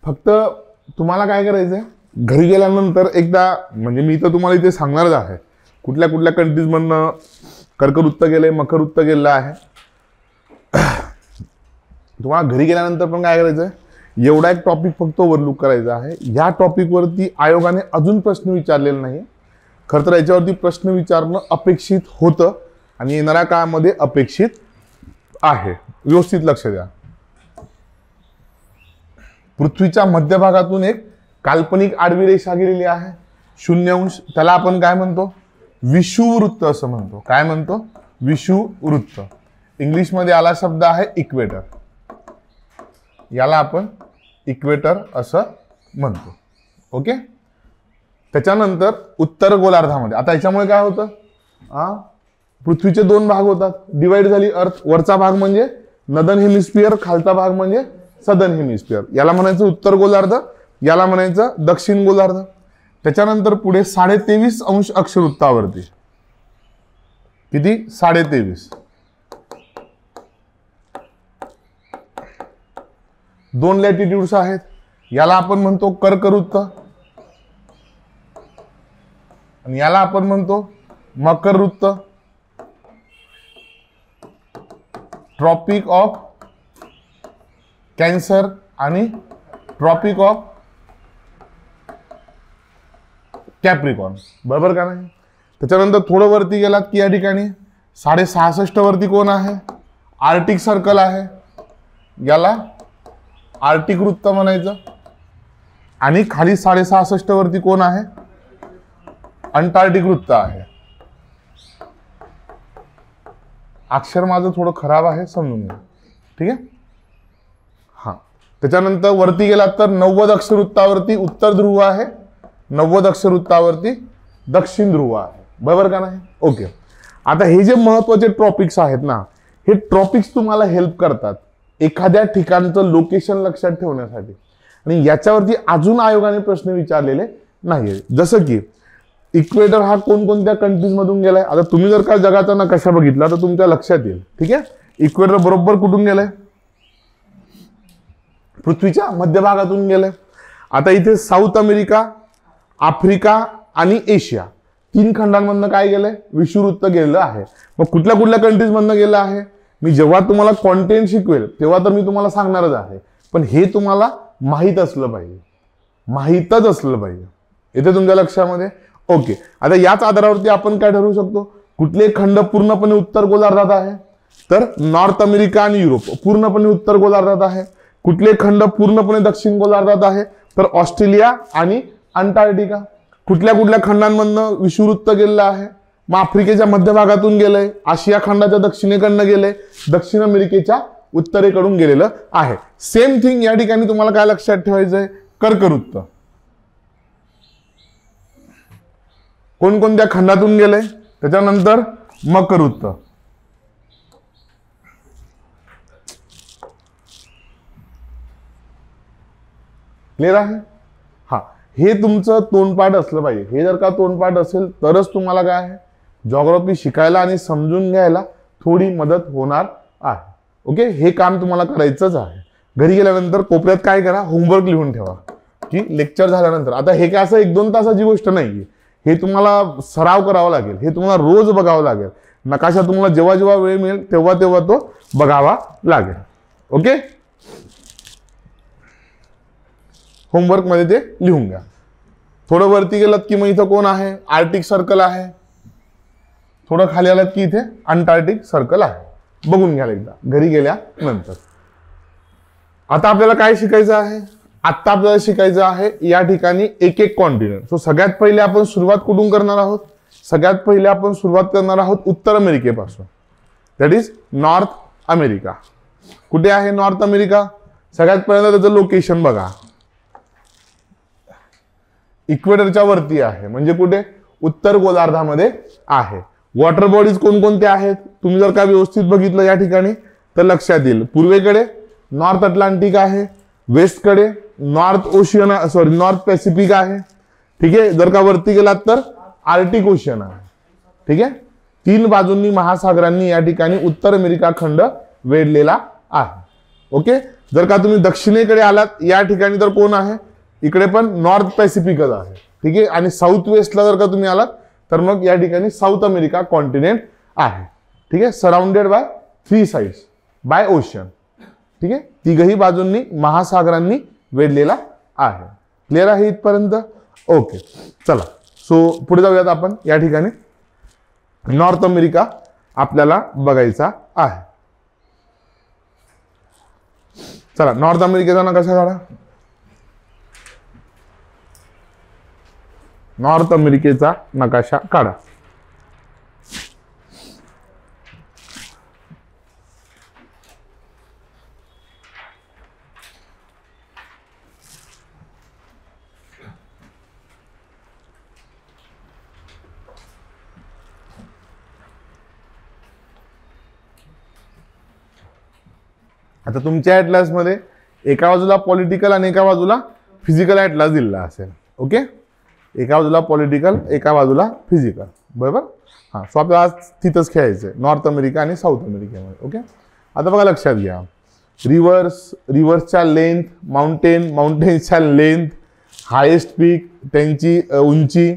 फक्त तुम्हाला काय करायचंय, घरी गेल्यानंतर एकदा, म्हणजे मी तर तुम्हाला इथे सांगणारच आहे कुठल्या कुठल्या कंट्रीज मधनं कर्कवृत्त गेले, मकरवृत्त गेलं आहे. तुम्हाला घरी गेल्यानंतर पण काय करायचंय, एवढा एक टॉपिक फक्त ओव्हरलुक करायचा आहे. या टॉपिकवरती आयोगाने अजून प्रश्न विचारलेला नाही. खरं तर याच्यावरती प्रश्न विचारणं अपेक्षित होतं आणि येणाऱ्या काळामध्ये अपेक्षित आहे. व्यवस्थित लक्ष द्या. पृथ्वीच्या मध्यभागातून एक काल्पनिक आडवी रेषा गेलेली आहे 0 अंश. त्याला आपण काय म्हणतो? विषुववृत्त असं म्हणतो. काय म्हणतो? विषुववृत्त. इंग्लिशमध्ये आला शब्द आहे इक्वेटर. याला आपण इक्वेटर असं म्हणतो. ओके. त्याच्यानंतर उत्तर गोलार्धामध्ये, आता याच्यामुळे काय होतं, पृथ्वीचे 2 भाग होतात, डिवाइड झाली अर्थ. वरचा भाग म्हणजे नदन हेमिस्फिअर, खालचा भाग म्हणजे सदन हेमिस्फिअर. याला म्हणायचं उत्तर गोलार्ध, याला म्हणायचं दक्षिण गोलार्ध. त्याच्यानंतर पुढे 23.5 अंश अक्षवृत्तावरती. किती? 23.5. 2 लॅटिट्यूड्स आहेत. याला आपण म्हणतो कर्कवृत्त आणि याला आपण म्हणतो मकरवृत्त. ट्रॉपिक ऑफ कॅन्सर आणि ट्रॉपिक ऑफ कॅप्रिकॉन. बरोबर का नाही? त्याच्यानंतर थोडं वरती गेलात की या ठिकाणी 66.5 वरती कोण आहे? आर्टिक सर्कल आहे. याला आर्टिक वृत्त म्हणायचं. आणि खाली 66.5 वरती कोण आहे? अंटार्क्टिक वृत्त आहे. अक्षर माझं थोडं खराब आहे, समजून घ्या. ठीक आहे. हा, त्याच्यानंतर वरती गेलात तर 90 अक्षवृत्तावरती उत्तर ध्रुव आहे, 90 अक्षवृत्तावरती दक्षिण ध्रुव आहे. बरोबर का नाही? ओके. आता हे जे महत्वाचे टॉपिक्स आहेत ना, हे टॉपिक्स तुम्हाला हेल्प करतात एखाद्या ठिकाणचं लोकेशन लक्षात ठेवण्यासाठी. आणि याच्यावरती अजून आयोगाने प्रश्न विचारलेले नाहीये. जसं की इक्वेटर हा कोणकोणत्या कंट्रीज मधून गेलाय. आता तुम्ही जर का जगाचा नकाशा बघितला तर तुमच्या लक्षात येईल. ठीक आहे, इक्वेटर बरोबर कुठून गेलाय, पृथ्वीच्या मध्यभागातून गेलाय. आता इथे साऊथ अमेरिका, आफ्रिका आणि एशिया 3 खंडांमधनं काय गेलंय, विषुववृत्त गेलेलं आहे. मग कुठल्या कुठल्या कंट्रीज मधनं गेलं आहे, मी जेव्हा तुम्हाला कॉन्टेंट शिकवेल तेव्हा तर मी तुम्हाला सांगणारच आहे, पण हे तुम्हाला माहीत असलं पाहिजे, माहीतच असलं पाहिजे. इथे तुमच्या लक्षामध्ये. ओके, आता याच आधारावरती आपण काय ठरवू शकतो, कुठले खंड पूर्णपणे उत्तर गोलार्धात आहे, तर नॉर्थ अमेरिका आणि युरोप पूर्णपणे उत्तर गोलार्धात आहे. कुठले खंड पूर्णपणे दक्षिण गोलार्धात आहे, तर ऑस्ट्रेलिया आणि अंटार्क्टिका. कुठल्या कुठल्या खंडांमधनं विषुववृत्त गेलेलं आहे, मग आफ्रिकेच्या मध्यभागातून गेलंय, आशिया खंडाच्या दक्षिणेकडनं गेलंय, दक्षिण अमेरिकेच्या उत्तरेकडून गेलेलं आहे. सेम थिंग या ठिकाणी तुम्हाला काय लक्षात ठेवायचंय, कर्कवृत्त कोणकोणत्या खंडातून गेलंय, त्याच्यानंतर मकरवृत्त, क्लिअर आहे. हा, हे तुमचं तोंडपाठ असलं पाहिजे. हे जर का तोंडपाठ असेल तरच तुम्हाला काय आहे, जॉग्राफी शिकायला आणि समजून घ्यायला थोडी मदत होणार आहे. ओके, हे काम तुम्हाला करायचंच आहे. घरी गेल्यानंतर कोपऱ्यात काय करा, होमवर्क लिहून ठेवा की लेक्चर झाल्यानंतर. आता हे काय असं 1-2 तासाची गोष्ट नाहीये, हे तुम्हाला सराव करावा लागेल, हे तुम्हाला रोज बघावं लागेल. नकाशा तुम्हाला जेव्हा जेव्हा वेळ मिळेल तेव्हा तेव्हा तो बघावा लागेल. ओके, होमवर्क मध्ये ते लिहून घ्या. थोडं वरती गेलात की मग इथं कोण आहे, आर्टिक सर्कल आहे. थोडं खाली आलात की इथे अंटार्क्टिक सर्कल आहे. बघून घ्या एकदा घरी गेल्यानंतर. आता आपल्याला काय शिकायचं आहे, आता आपल्याला शिकायचं आहे या ठिकाणी एक एक कॉन्टिनेंट. सो सगळ्यात पहिले आपण सुरुवात कुठून करणार आहोत, सगळ्यात पहिले आपण सुरुवात करणार आहोत उत्तर अमेरिकेपासून. That is North America. कुठे आहे नॉर्थ अमेरिका, सगळ्यात पहिल्यांदा त्याचं लोकेशन बघा, इक्वेटरच्या वरती आहे, म्हणजे कुठे, उत्तर गोलार्धामध्ये आहे. वॉटर बॉडीज कोणकोणते आहेत तुम्ही जर का व्यवस्थित बघितलं या ठिकाणी तर लक्षात येईल. पूर्वेकडे नॉर्थ अटलांटिक आहे, वेस्टकडे नॉर्थ पॅसिफिक आहे. ठीक आहे, जर का वरती गेलात तर आर्टिक ओशियन आहे. ठीक आहे, 3 बाजूंनी महासागरांनी या ठिकाणी उत्तर अमेरिका खंड वेढलेला आहे. ओके, जर का तुम्ही दक्षिणेकडे आलात या ठिकाणी तर कोण आहे, इकडे पण नॉर्थ पॅसिफिकच आहे. ठीक आहे, आणि साऊथ वेस्टला जर का तुम्ही आलात तर मग या ठिकाणी साऊथ अमेरिका कॉन्टिनेंट आहे. ठीक आहे, surrounded by 3 sides by ocean. ठीक आहे, 3ही बाजूंनी महासागरांनी वेढलेला आहे. क्लिअर आहे इथपर्यंत. ओके, चला सो पुढे जाऊयात आपण. या ठिकाणी नॉर्थ अमेरिका आपल्याला बघायचा आहे. चला नॉर्थ अमेरिकेचा नकाशा काढा. नॉर्थ अमेरिकेचा नकाशा काढा. आता तुमच्या ॲटलास मध्ये एका बाजूला पॉलिटिकल आणि एका बाजूला फिजिकल ॲटलास दिलेला असेल. ओके, एका बाजूला पॉलिटिकल एका बाजूला फिजिकल, बरोबर. हां, सो आपल्याला तिथंच खेळायचंय नॉर्थ अमेरिका आणि साऊथ अमेरिकेमध्ये. ओके, आता बघा लक्षात घ्या, रिव्हर्सच्या लेंथ, माउंटेन्सच्या लेंथ, हायेस्ट पीक त्यांची उंची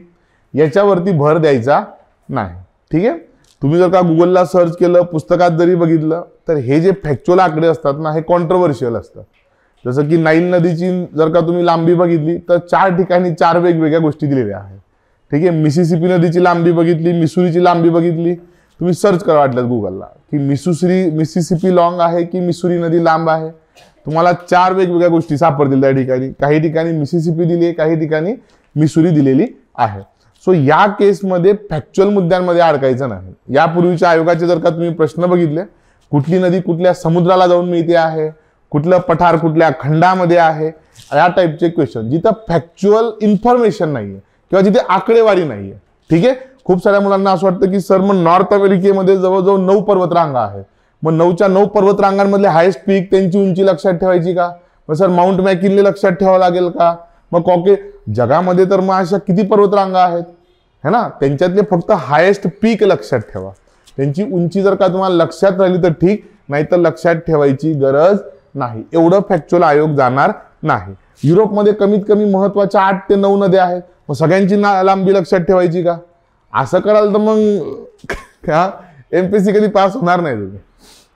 याच्यावरती भर द्यायचा नाही. ठीक आहे, तुम्ही जर का गुगलला सर्च केलं, पुस्तकात जरी बघितलं तर हे जे फॅक्च्युअल आकडे असतात ना हे कॉन्ट्रोवर्शियल असतात. जसं की नाईल नदीची जर का तुम्ही लांबी बघितली तर 4 ठिकाणी 4 वेगवेगळ्या गोष्टी दिलेल्या आहेत. ठीक आहे, मिसिसिपी नदीची लांबी बघितली, मिसुरीची लांबी बघितली, तुम्ही सर्च करा वाटलं गुगलला की मिसिसिपी लॉंग आहे की मिसुरी नदी लांब आहे, तुम्हाला 4 वेगवेगळ्या गोष्टी सापडतील त्या ठिकाणी. काही ठिकाणी मिसिसिपी दिली आहे, काही ठिकाणी मिसुरी दिलेली आहे. सो या केसमध्ये फॅक्च्युअल मुद्द्यांमध्ये अडकायचं नाही. यापूर्वीच्या आयोगाचे जर का तुम्ही प्रश्न बघितले, कुठली नदी कुठल्या समुद्राला जाऊन मिळते आहे, कुठलं पठार कुठल्या खंडामध्ये आहे, या टाईपचे क्वेश्चन जिथं फॅक्च्युअल इन्फॉर्मेशन नाहीये किंवा जिथे आकडेवारी नाहीये. ठीक आहे, खूप साऱ्या मुलांना असं वाटतं की सर मग नॉर्थ अमेरिकेमध्ये जवळजवळ 9 पर्वतरांगा आहेत, मग 9च्या 9 पर्वतरांगांमधले हायेस्ट पीक त्यांची उंची लक्षात ठेवायची का, मग सर माउंट मॅकिनले लक्षात ठेवावं लागेल का? मग जगामध्ये तर मग अशा किती पर्वतरांगा आहेत है ना, त्यांच्यातले फक्त हायेस्ट पीक लक्षात ठेवा. त्यांची उंची जर का तुम्हाला लक्षात राहिली तर ठीक, नाही तर लक्षात ठेवायची गरज नाही. एवढं फॅक्च्युअल आयोग जाणार नाही. युरोपमध्ये कमीत कमी महत्वाच्या 8 ते 9 नद्या आहेत. मग सगळ्यांची लांबी लक्षात ठेवायची का? असं कराल तर मग एमपीएससी कधी पास होणार नाही तुम्ही,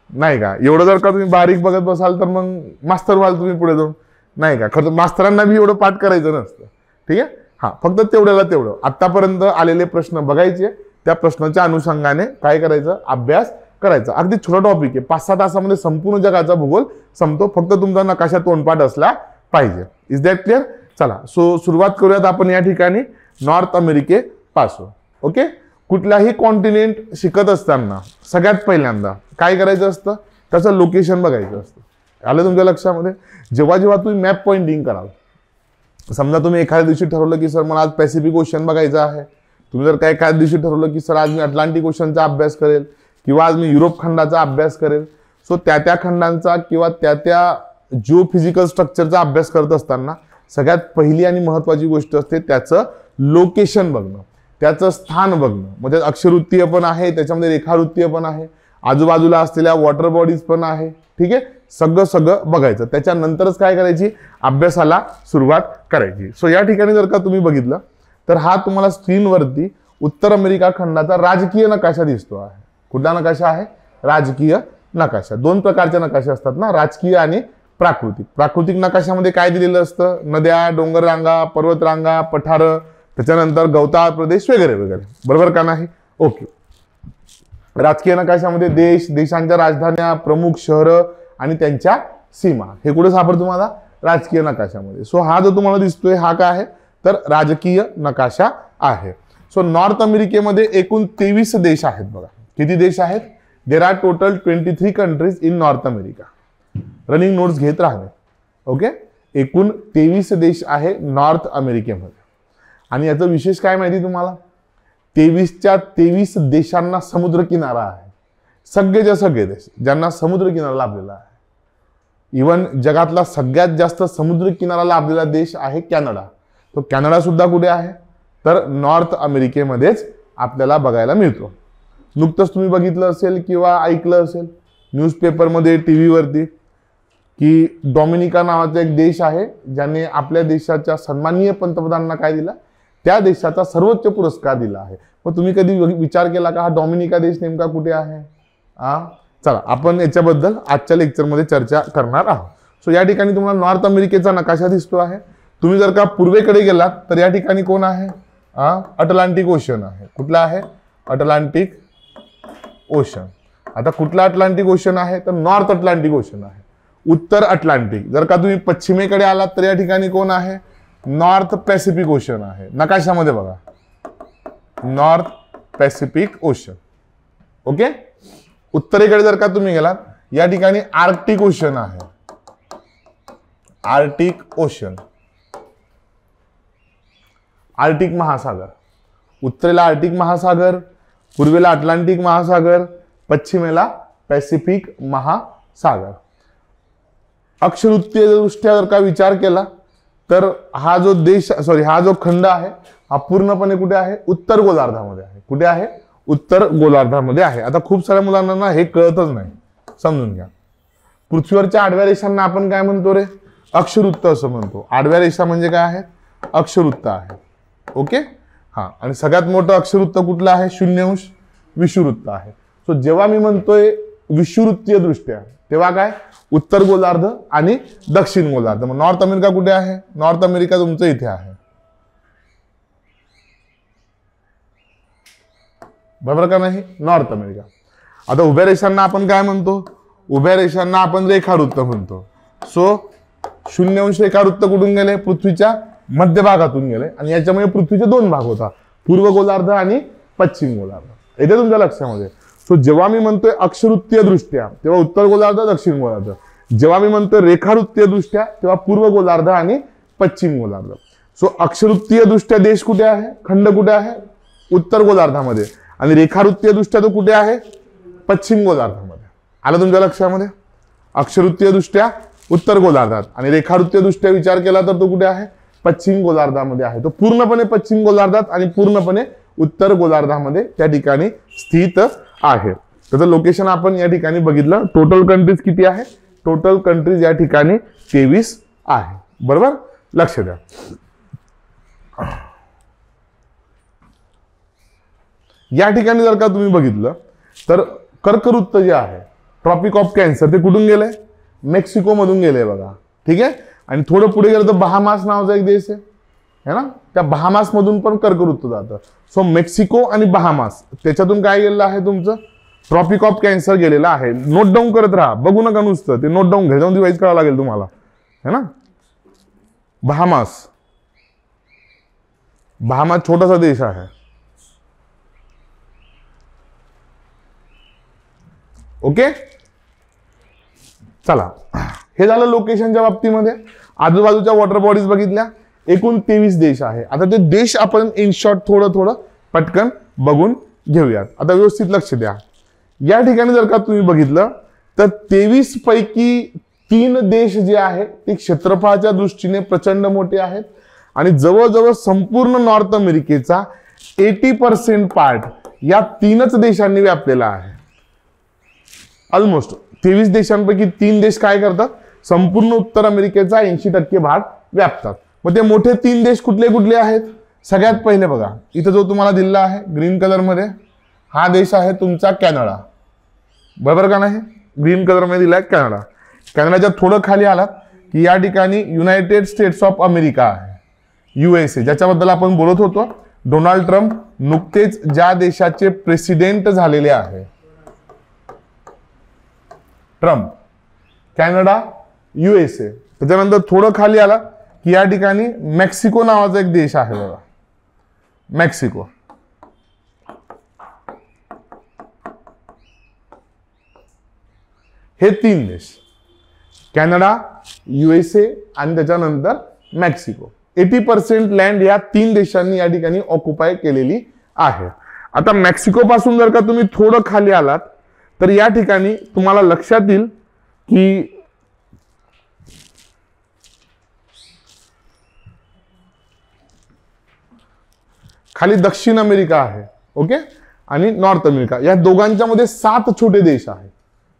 नाही का? एवढं जर का तुम्ही बारीक बघत बसाल तर मग मास्तर व्हाल तुम्ही पुढे जाऊन, नाही का? खरं तर मास्तरांना बी एवढं पाठ करायचं नसतं. ठीक आहे. हा, फक्त तेवढ्याला तेवढं आतापर्यंत आलेले प्रश्न बघायचे, त्या प्रश्नाच्या अनुषंगाने काय करायचं, अभ्यास करायचा. अगदी छोटा टॉपिक आहे, 5-6 तासामध्ये संपूर्ण जगाचा भूगोल संपतो. फक्त तुमचा नकाशा तोंडपाठ असला पाहिजे. Is that clear? चला, सो सुरुवात करूयात आपण या ठिकाणी नॉर्थ अमेरिकेपासून. ओके. कुठलाही कॉन्टिनेंट शिकत असताना सगळ्यात पहिल्यांदा काय करायचं असतं, त्याचं लोकेशन बघायचं असतं. आलं तुमच्या लक्षामध्ये? जेव्हा जेव्हा तुम्ही मॅप पॉइंटिंग कराल, समजा तुम्ही एखाद्या दिवशी ठरवलं की सर मला आज पॅसिफिक ओशन बघायचं आहे, तुम्ही जर काय एखाद्या दिवशी ठरवलं की सर आज मी अटलांटिक ओशनचा अभ्यास करेल किंवा आज मी युरोप खंडाचा अभ्यास करेल, सो त्या खंडांचा किंवा त्या जिओफिजिकल स्ट्रक्चरचा अभ्यास करत असताना सगळ्यात पहिली आणि महत्वाची गोष्ट असते त्याचं लोकेशन बघणं, त्याचं स्थान बघणं. म्हणजे अक्षरवृत्तीय पण आहे, त्याच्यामध्ये रेखावृत्तीय पण आहे, आजूबाजूला असलेल्या वॉटर बॉडीज पण आहे. ठीक आहे. सगळं बघायचं. त्याच्यानंतरच काय करायची, अभ्यासाला सुरुवात करायची. सो या ठिकाणी जर का तुम्ही बघितलं तर हा तुम्हाला स्क्रीनवरती उत्तर अमेरिका खंडाचा राजकीय नकाशा दिसतो आहे. कुठला नकाशा आहे? राजकीय नकाशा. 2 प्रकारचे नकाशे असतात ना, राजकीय आणि प्राकृतिक. प्राकृतिक नकाशामध्ये काय दिलेलं असतं? नद्या, डोंगररांगा, पर्वतरांगा, पठारं, त्याच्यानंतर गवताळ प्रदेश वगैरे वगैरे. बरोबर का नाही? ओके. राजकीय नकाशामध्ये देश, देशांच्या राजधान्या, प्रमुख शहरं आणि त्यांच्या सीमा हे कुठे सापडतं तुम्हाला? राजकीय नकाशामध्ये. सो हा जो तुम्हाला दिसतोय हा काय आहे तर राजकीय नकाशा आहे. सो नॉर्थ अमेरिकेमध्ये एकूण 23 देश आहेत. बघा किती देश आहेत? There are total 23 countries in North America. Running notes घेत राहणे. ओके. एकूण 23 देश आहे नॉर्थ अमेरिकेमध्ये. आणि याचा विशेष काय माहिती तुम्हाला? 23च्या 23 देशांना समुद्रकिनारा आहे. सगळेच्या सगळे देश ज्यांना समुद्रकिनारा लाभलेला आहे. इवन जगातला सगळ्यात जास्त समुद्रकिनारा लाभलेला देश आहे कॅनडा. तो कॅनडा सुद्धा कुठे आहे तर नॉर्थ अमेरिकेमध्येच आपल्याला बघायला मिळतो. नुकतंच तुम्ही बघितलं असेल किंवा ऐकलं असेल न्यूजपेपरमध्ये, टीव्हीवरती की डॉमिनिका नावाचा एक देश आहे ज्याने आपल्या देशाच्या सन्माननीय पंतप्रधानांना काय दिला? त्या देशाचा सर्वोच्च पुरस्कार दिला आहे. मग तुम्ही कधी विचार केला का हा डॉमिनिका देश नेमका कुठे आहे? चला आपण याच्याबद्दल आजच्या लेक्चरमध्ये चर्चा करणार आहोत. सो या ठिकाणी तुम्हाला नॉर्थ अमेरिकेचा नकाशा दिसतो आहे. तुम्ही जर का पूर्वेकडे गेलात तर या ठिकाणी कोण आहे? अटलांटिक ओशन आहे. कुठला आहे? Atlantic ocean. आता कुठला अटलांटिक ओशन आहे तर नॉर्थ अटलांटिक ओशन आहे. उत्तर अटलांटिक. जर का तुम्ही पश्चिमेकडे आलात तर या ठिकाणी कोण आहे? नॉर्थ पॅसिफिक ओशन आहे. नकाशामध्ये बघा नॉर्थ पॅसिफिक ओशन. ओके. उत्तरेकडे जर का तुम्ही गेलात या ठिकाणी आर्क्टिक ओशन आहे. आर्क्टिक ओशन, आर्क्टिक महासागर. उत्तरेला आर्क्टिक महासागर, पूर्वेला अटलांटिक महासागर, पश्चिमेला पॅसिफिक महासागर. अक्षरवृत्तीय दृष्ट्या जर का विचार केला तर हा जो खंड आहे हा पूर्णपणे कुठे आहे? उत्तर गोलार्धामध्ये आहे. कुठे आहे? उत्तर गोलार्धामध्ये आहे. आता खूप साऱ्या मुलांना हे कळतच नाही, समजून घ्या. पृथ्वीवरच्या आडव्या रेषांना आपण काय म्हणतो रे? अक्षवृत्त असं म्हणतो. आडव्या रेषा म्हणजे काय आहे? अक्षवृत्त आहे. ओके. हा, आणि सगळ्यात मोठं अक्षवृत्त कुठलं आहे? 0° विषुवृत्त आहे. सो जेव्हा मी म्हणतोय विषुवृत्तीय दृष्ट्या तेव्हा काय? उत्तर गोलार्ध आणि दक्षिण गोलार्ध. मग नॉर्थ अमेरिका कुठे आहे? नॉर्थ अमेरिका तुमचं इथे आहे. बरोबर का नाही? North America. आता उभ्या रेषांना आपण काय म्हणतो? उभ्या रेषांना आपण रेखावृत्त म्हणतो. सो 0° रेखावृत्त कुठून गेले? पृथ्वीच्या मध्यभागातून गेले. आणि याच्यामुळे पृथ्वीचे 2 भाग होता, पूर्व गोलार्ध आणि पश्चिम गोलार्ध. येते तुमच्या लक्षामध्ये? सो जेव्हा मी म्हणतोय अक्षवृत्तीय दृष्ट्या तेव्हा उत्तर गोलार्ध, दक्षिण गोलार्ध. जेव्हा मी म्हणतोय रेखावृत्तीय दृष्ट्या तेव्हा पूर्व गोलार्ध आणि पश्चिम गोलार्ध. सो अक्षवृत्तीय दृष्ट्या देश कुठे आहे? खंड कुठे आहे? उत्तर गोलार्धामध्ये. आणि रेखावृत्तीय दृष्ट्या तो कुठे आहे? पश्चिम गोलार्धामध्ये. आलं तुमच्या लक्षामध्ये? अक्षवृत्तीय दृष्ट्या उत्तर गोलार्धात, आणि रेखावृत्तीय दृष्ट्या विचार केला तर तो कुठे आहे? पश्चिम गोलार्धामध्ये आहे. तो पूर्णपणे पश्चिम गोलार्धात आणि पूर्णपणे उत्तर गोलार्धामध्ये त्या ठिकाणी स्थित आहे. त्याचं लोकेशन आपण या ठिकाणी बघितलं. टोटल कंट्रीज किती आहे? टोटल कंट्रीज या ठिकाणी 23 आहे. बरोबर, लक्ष द्या. या ठिकाणी जर का तुम्ही बघितलं तर कर्कवृत्त जे आहे, ट्रॉपिक ऑफ कॅन्सर, ते कुठून गेलंय? मेक्सिको मधून गेलंय बघा. ठीक आहे. आणि थोडं पुढे गेलं तर बहामास नावाचा एक देश आहे ना, त्या बहामास मधून पण कर्कवृत्त जातं. सो मेक्सिको आणि बहामास त्याच्यातून काय गेलेलं आहे? तुमचं ट्रॉपिक ऑफ कॅन्सर गेलेलं आहे. नोट डाऊन करत राहा, बघू नका नुसतं, ते नोट डाऊन घ्यायचं डिवाइस करावं लागेल तुम्हाला, है ना. बहामास, बहामास छोटासा देश आहे. ओके, चला, हे झालं लोकेशनच्या बाबतीमध्ये. आजूबाजूच्या वॉटर बॉडीज बघितल्या. एकूण 23 देश आहे. आता ते देश आपण इन शॉर्ट थोडं पटकन बघून घेऊयात. आता व्यवस्थित लक्ष द्या. या ठिकाणी जर का तुम्ही बघितलं तर 23 पैकी 3 देश जे आहेत ते क्षेत्रफळाच्या दृष्टीने प्रचंड मोठे आहेत आणि जवळजवळ संपूर्ण नॉर्थ अमेरिकेचा 80% पार्ट या 3च देशांनी व्यापलेला आहे. ऑलमोस्ट 23 देशांपैकी 3 देश काय करतात? संपूर्ण उत्तर अमेरिकेचा 80% भाग व्यापतात. मग ते मोठे 3 देश कुठले कुठले आहेत? सगळ्यात पहिले बघा, इथं जो तुम्हाला दिलेला आहे ग्रीन कलर मध्ये, हा देश आहे तुमचा कॅनडा. बरोबर का नाही? ग्रीन कलर मध्ये दिलाय कॅनडा. कॅनडाच्या थोडं खाली आलात की या ठिकाणी युनायटेड स्टेट्स ऑफ अमेरिका आहे, USA, ज्याच्याबद्दल आपण बोलत होतो. डोनाल्ड ट्रम्प नुकतेच ज्या देशाचे प्रेसिडेंट झालेले आहे, ट्रम्प, कॅनडा, USA. त्याच्यानंतर थोडं खाली आला की या ठिकाणी मेक्सिको नावाचा एक देश आहे बघा, मेक्सिको. हे 3 देश, कॅनडा, USA आणि त्याच्यानंतर मेक्सिको. 80% लँड या 3 देशांनी या ठिकाणी ऑक्युपाय केलेली आहे. आता मेक्सिको पासून जर का तुम्ही थोडं खाली आलात तर या ठिकाणी तुम्हाला लक्षात येईल की खाली दक्षिण अमेरिका आहे, ओके, आणि नॉर्थ अमेरिका. या दोघांच्या मध्ये 7 छोटे देश आहेत.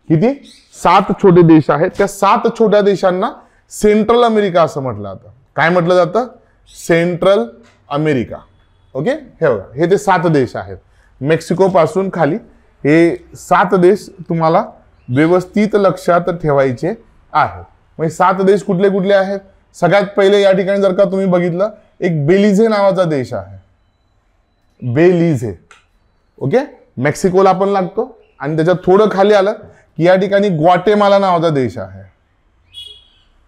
किती? 7 छोटे देश आहेत. त्या 7 छोट्या देशांना सेंट्रल अमेरिका असं म्हटलं जातं. काय म्हटलं जातं? Central America. ओके, हे बघा, हे ते 7 देश आहेत. मेक्सिको पासून खाली हे 7 देश तुम्हाला व्यवस्थित लक्षात ठेवायचे आहेत. म्हणजे 7 देश कुठले कुठले आहेत? सगळ्यात पहिले या ठिकाणी जर का तुम्ही बघितलं, एक बेलिझे नावाचा देश आहे, बेलिझे. ओके, मेक्सिकोला पण लागतो. आणि त्याच्यात थोडं खाली आलं की या ठिकाणी ग्वाटेमाला नावाचा देश आहे,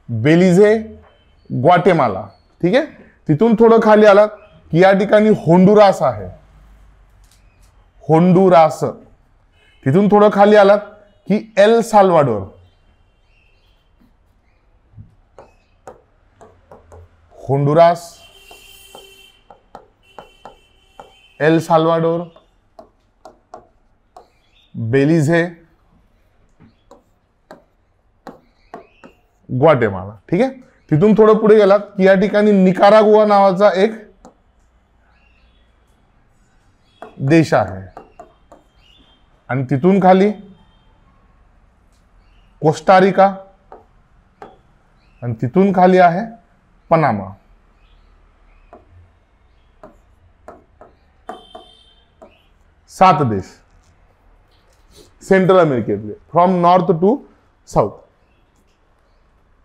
बेलिझे, ग्वाटेमाला. ठीक आहे. तिथून थोडं खाली आला की या ठिकाणी होंडुरास आहे, होंडुरास. तिथून थोडं खाली आलात की El Salvador, Honduras, El Salvador, Belize, Guatemala. ठीक आहे. तिथून थोडं पुढे गेलात की या ठिकाणी निकारागुआ नावाचा एक देश आहे आणि तिथून खाली कोस्टारिका आणि तिथून खाली आहे पनामा. सात देश सेंट्रल अमेरिकेतले, from north to south.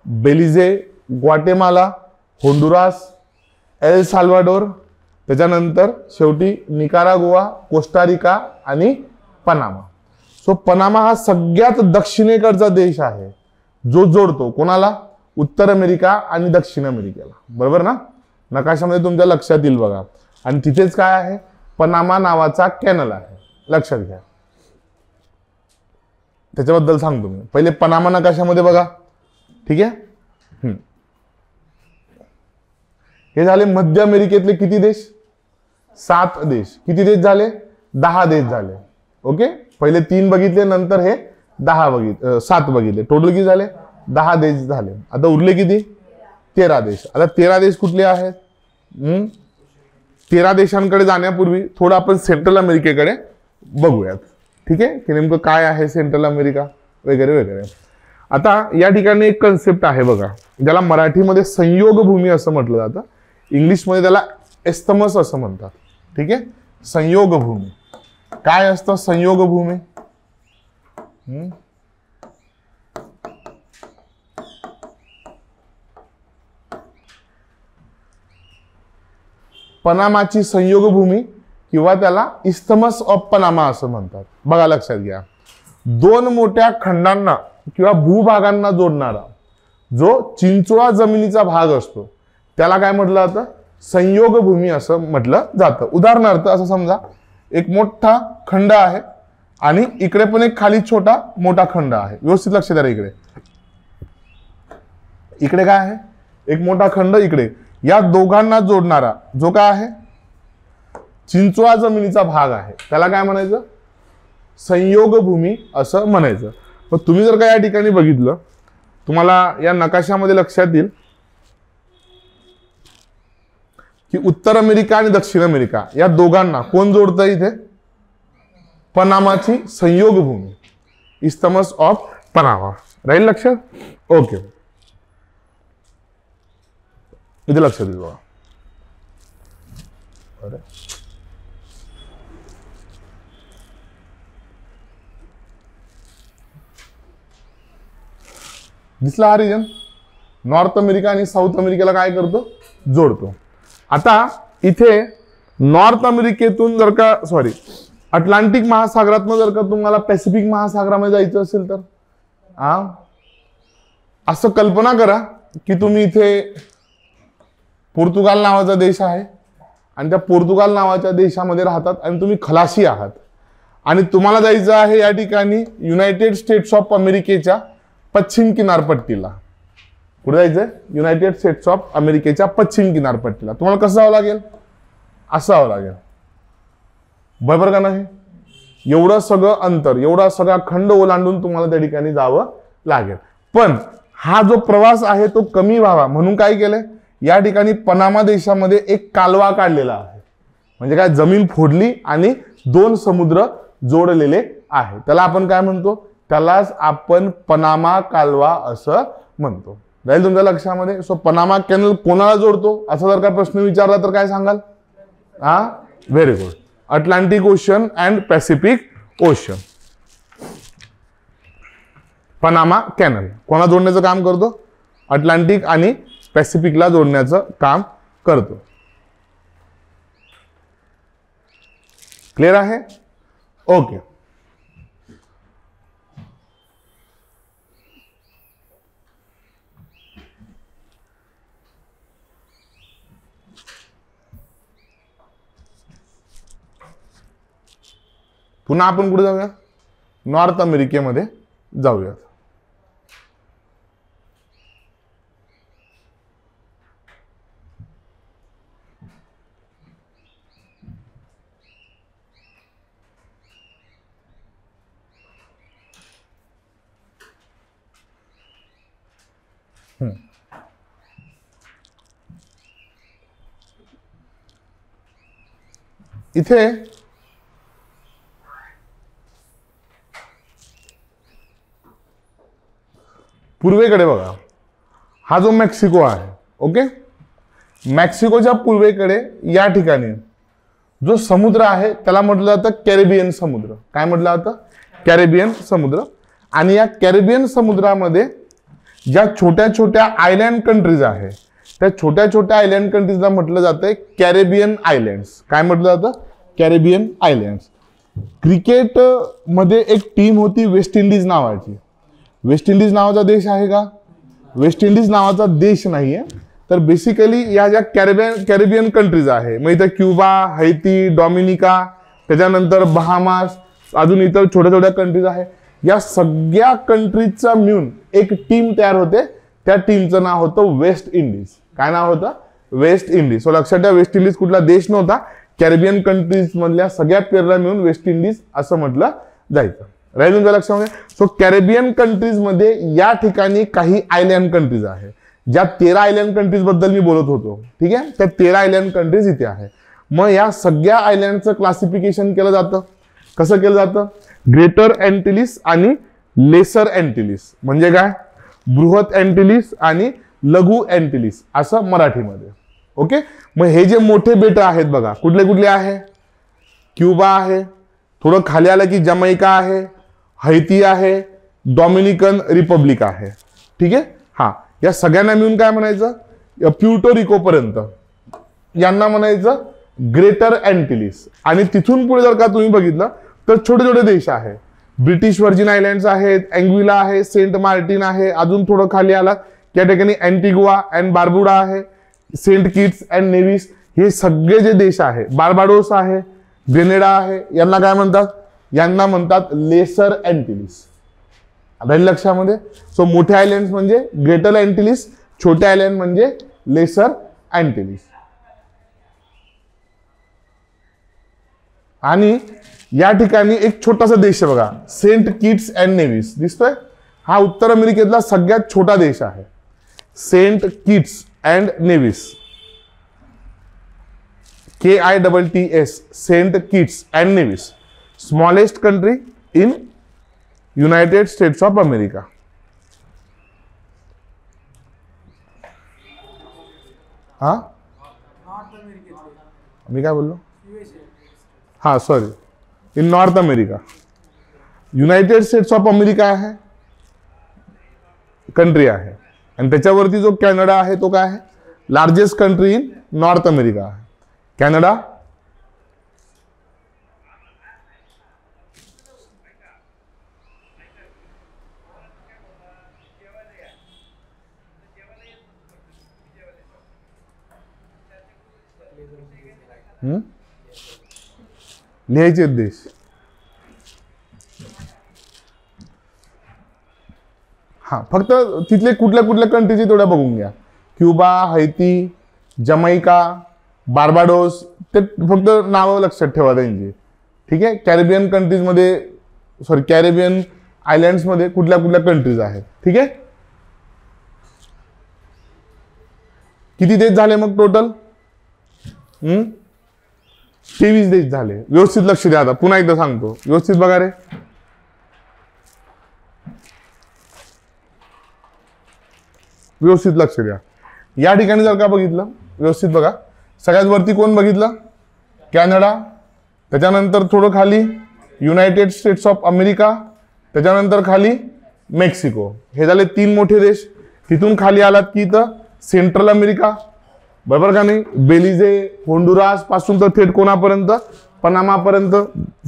Belize, Guatemala, Honduras, El Salvador, त्याच्यानंतर शेवटी निकारागुआ, कोस्टारिका आणि पनामा. सो पनामा हा सगळ्यात दक्षिणेकडचा देश आहे जो जोडतो कोणाला? उत्तर अमेरिका आणि दक्षिण अमेरिकेला. बरोबर ना? नकाशामध्ये तुमच्या लक्षात येईल बघा. आणि तिथेच काय आहे? पनामा नावाचा कॅनल आहे. लक्षात घ्या. त्याच्याबद्दल सांगतो मी. पहिले पनामा नकाशामध्ये बघा. ठीक आहे. हे झाले मध्य अमेरिकेतले किती देश? 7 देश. किती देश झाले? 10 देश झाले. ओके. पहिले 3 बघितले, नंतर हे 7 बघितले. टोटल किती झाले? 10 देश झाले. आता उरले किती? 13 देश. आता 13 देश कुठले आहेत? 13 देशांकडे जाण्यापूर्वी थोडं आपण सेंट्रल अमेरिकेकडे बघूयात. ठीक आहे, की नेमकं काय आहे सेंट्रल अमेरिका वगैरे वगैरे. आता या ठिकाणी एक कन्सेप्ट आहे बघा, ज्याला मराठीमध्ये संयोग भूमी असं म्हटलं जातं, इंग्लिशमध्ये त्याला एस्थमस असं म्हणतात. ठीक आहे, संयोग भूमी. काय असतं संयोग भूमी? पनामाची संयोग भूमी किंवा त्याला इस्थमस ऑफ पनामा असं म्हणतात. बघा लक्षात घ्या, दोन मोठ्या खंडांना किंवा भूभागांना जोडणारा जो चिंचोळा जमिनीचा भाग असतो त्याला काय म्हटलं जातं? संयोग भूमी असं म्हटलं जातं. उदाहरणार्थ असं समजा, एक मोठा खंड आहे आणि इकडे पण एक खाली छोटा मोठा खंड आहे. व्यवस्थित लक्ष द्या. इकडे इकडे काय आहे? एक मोठा खंड इकडे. या दोघांना जोडणारा जो काय आहे? चिंचोळा जमिनीचा भाग आहे. त्याला काय म्हणायचं? संयोग भूमी असं म्हणायचं. पण तुम्ही जर का या ठिकाणी बघितलं, तुम्हाला या नकाशामध्ये लक्षात येईल की उत्तर अमेरिका आणि दक्षिण अमेरिका या दोघांना कोण जोडतं इथे? पनामाची संयोग भूमी, इस्थमस ऑफ पनामा. राहील लक्षात? ओके, इथे लक्षात येईल बघा. दिसला हा रिजन? नॉर्थ अमेरिका आणि साऊथ अमेरिकेला काय करतो? जोडतो. आता इथे नॉर्थ अमेरिकेतून जर का अटलांटिक महासागरातून जर का तुम्हाला पॅसिफिक महासागरामध्ये जायचं असेल तर असं कल्पना करा की तुम्ही इथे पोर्तुगाल नावाचा देश आहे आणि त्या पोर्तुगाल नावाच्या देशामध्ये राहतात आणि तुम्ही खलाशी आहात आणि तुम्हाला जायचं आहे या ठिकाणी युनायटेड स्टेट्स ऑफ अमेरिकेच्या पश्चिम किनारपट्टीला. कुठे जायचंय? युनायटेड स्टेट्स ऑफ अमेरिकेच्या पश्चिम किनारपट्टीला. तुम्हाला कसं जावं लागेल? असं जावं लागेल. बरोबर का नाही? एवढं सगळं अंतर, एवढा सगळा खंड ओलांडून तुम्हाला त्या ठिकाणी जावं लागेल. पण हा जो प्रवास आहे तो कमी व्हावा म्हणून काय केलंय? या ठिकाणी पनामा देशामध्ये एक कालवा काढलेला आहे. म्हणजे काय? जमीन फोडली आणि दोन समुद्र जोडलेले आहे. त्याला आपण काय म्हणतो? त्यालाच आपण पनामा कालवा असं म्हणतो. राहील तुमच्या लक्षामध्ये? सो पनामा कॅनल कोणाला जोडतो असा जर का प्रश्न विचारला तर काय सांगाल? Very good. Atlantic ocean and Pacific ocean. Panama canal कोणा जोडण्याचं काम करतो? अटलांटिक आणि पॅसिफिकला जोडण्याचं काम करतो. क्लिअर आहे? ओके. पुन्हा आपण कुठे जाऊया? नॉर्थ अमेरिकेमध्ये जाऊयात. इथे पूर्वेकडे बघा, हा जो मेक्सिको आहे. ओके, मेक्सिकोच्या पूर्वेकडे या ठिकाणी जो समुद्र आहे त्याला म्हटलं जातं कॅरेबियन समुद्र. काय म्हटलं जातं? कॅरेबियन समुद्र. आणि या कॅरेबियन समुद्रामध्ये ज्या छोट्या छोट्या आयलँड कंट्रीज आहे त्या छोट्या छोट्या आयलँड कंट्रीजला म्हटलं जातंय कॅरेबियन आयलँड्स. काय म्हटलं जातं? Caribbean islands. क्रिकेट मध्ये एक टीम होती वेस्ट इंडिज नावाची. वेस्ट इंडिज नावाचा देश आहे का? वेस्ट इंडिज नावाचा देश नाहीये. तर बेसिकली या ज्या कॅरेबियन कंट्रीज आहे, मग इथं क्युबा, हैती, डॉमिनिका, त्याच्यानंतर बहामास, अजून इतर छोट्या छोट्या कंट्रीज आहे. या सगळ्या कंट्रीजचा मिळून एक टीम तयार होते. त्या टीमचं नाव होतं वेस्ट इंडिज. काय नाव होतं? West Indies. सो लक्षात ठेवा, वेस्ट इंडिज कुठला देश नव्हता, कॅरेबियन कंट्रीज मधल्या सगळ्या पेरला मिळून वेस्ट इंडिज असं म्हटलं जायचं. राईट तुमच्या लक्षामध्ये. सो कॅरेबियन कंट्रीज मध्ये या ठिकाणी काही आयलँड कंट्रीज आहे, ज्या 13 आयलँड कंट्रीज बद्दल मी बोलत होतो. ठीक आहे, त्या 13 आयलँड कंट्रीज इथे आहे. मग या सगळ्या आयलँडचं क्लासिफिकेशन केलं जातं. कसं केलं जातं? ग्रेटर अँटिलिस आणि लेसर अँटिलिस, म्हणजे काय? बृहत अँटिलिस आणि लघु अँटिलिस असं मराठीमध्ये. ओके, मग हे जे मोठे बेट आहेत बघा, कुठले कुठले आहे? क्युबा आहे, थोडं खाली आलं की जमैका आहे, हैती आहे, डॉमिनिकन रिपब्लिक आहे. ठीक आहे, हा, या सगळ्यांना मिळून काय म्हणायचं? प्युर्टो रिको पर्यंत यांना म्हणायचं ग्रेटर अँटिलिस. आणि तिथून पुढे जर का तुम्ही बघितलं तर छोटे छोटे देश आहे. ब्रिटिश व्हर्जिन आयलँड्स आहेत, अँग्विला आहे, सेंट मार्टिन आहे. अजून थोडं खाली आला त्या ठिकाणी अँटिगुआ अँड बार्बुडा आहे, सेंट किट्स अँड नेव्हिस. हे सगळे जे देश आहे, बार्बाडोस आहे, ग्रेनेडा आहे, यांना काय म्हणतात? यांना म्हणतात लेसर अँटिलिस. राहील लक्षामध्ये. सो मोठे आयलँड म्हणजे ग्रेटर अँटिलिस, छोटे आयलँड म्हणजे लेसर अँटिलिस. आणि या ठिकाणी एक छोटासा देश आहे बघा, सेंट किट्स अँड नेव्हिस. दिसतोय? हा उत्तर अमेरिकेतला सगळ्यात छोटा देश आहे, Saint Kitts and Nevis. KITTS, Saint Kitts and Nevis. Smallest country in United States of America. हा, मी काय बोललो? हा, sorry, in North America. United States of America आहे, कंट्री आहे. आणि त्याच्यावरती जो कॅनडा आहे तो काय आहे? Largest country in North America आहे, कॅनडा. लिहायचे देश. हा, फक्त तिथले कुठल्या कुठल्या कंट्रीचे तेवढ्या बघून घ्या. क्युबा, हैती, जमैका, बार्बाडोस, ते फक्त नावं लक्षात ठेवा त्यांची. ठीक आहे, कॅरेबियन कंट्रीजमध्ये, सॉरी कॅरेबियन आयलँड्समध्ये कुठल्या कुठल्या कंट्रीज आहेत. ठीक आहे, किती देश झाले मग टोटल? 23 देश झाले. व्यवस्थित लक्ष द्या. आता पुन्हा एकदा सांगतो, व्यवस्थित बघा रे. व्यवस्थित लक्ष द्या. या ठिकाणी जर का बघितलं, व्यवस्थित बघा, सगळ्यात वरती कोण बघितलं? कॅनडा. त्याच्यानंतर थोडं खाली युनायटेड स्टेट्स ऑफ अमेरिका, त्याच्यानंतर खाली मेक्सिको. हे झाले 3 मोठे देश. तिथून खाली आलात की इथं सेंट्रल अमेरिका, बरोबर का नाही? बेलिझे, होंडुरास पासून तर थेट कोणापर्यंत? पनामापर्यंत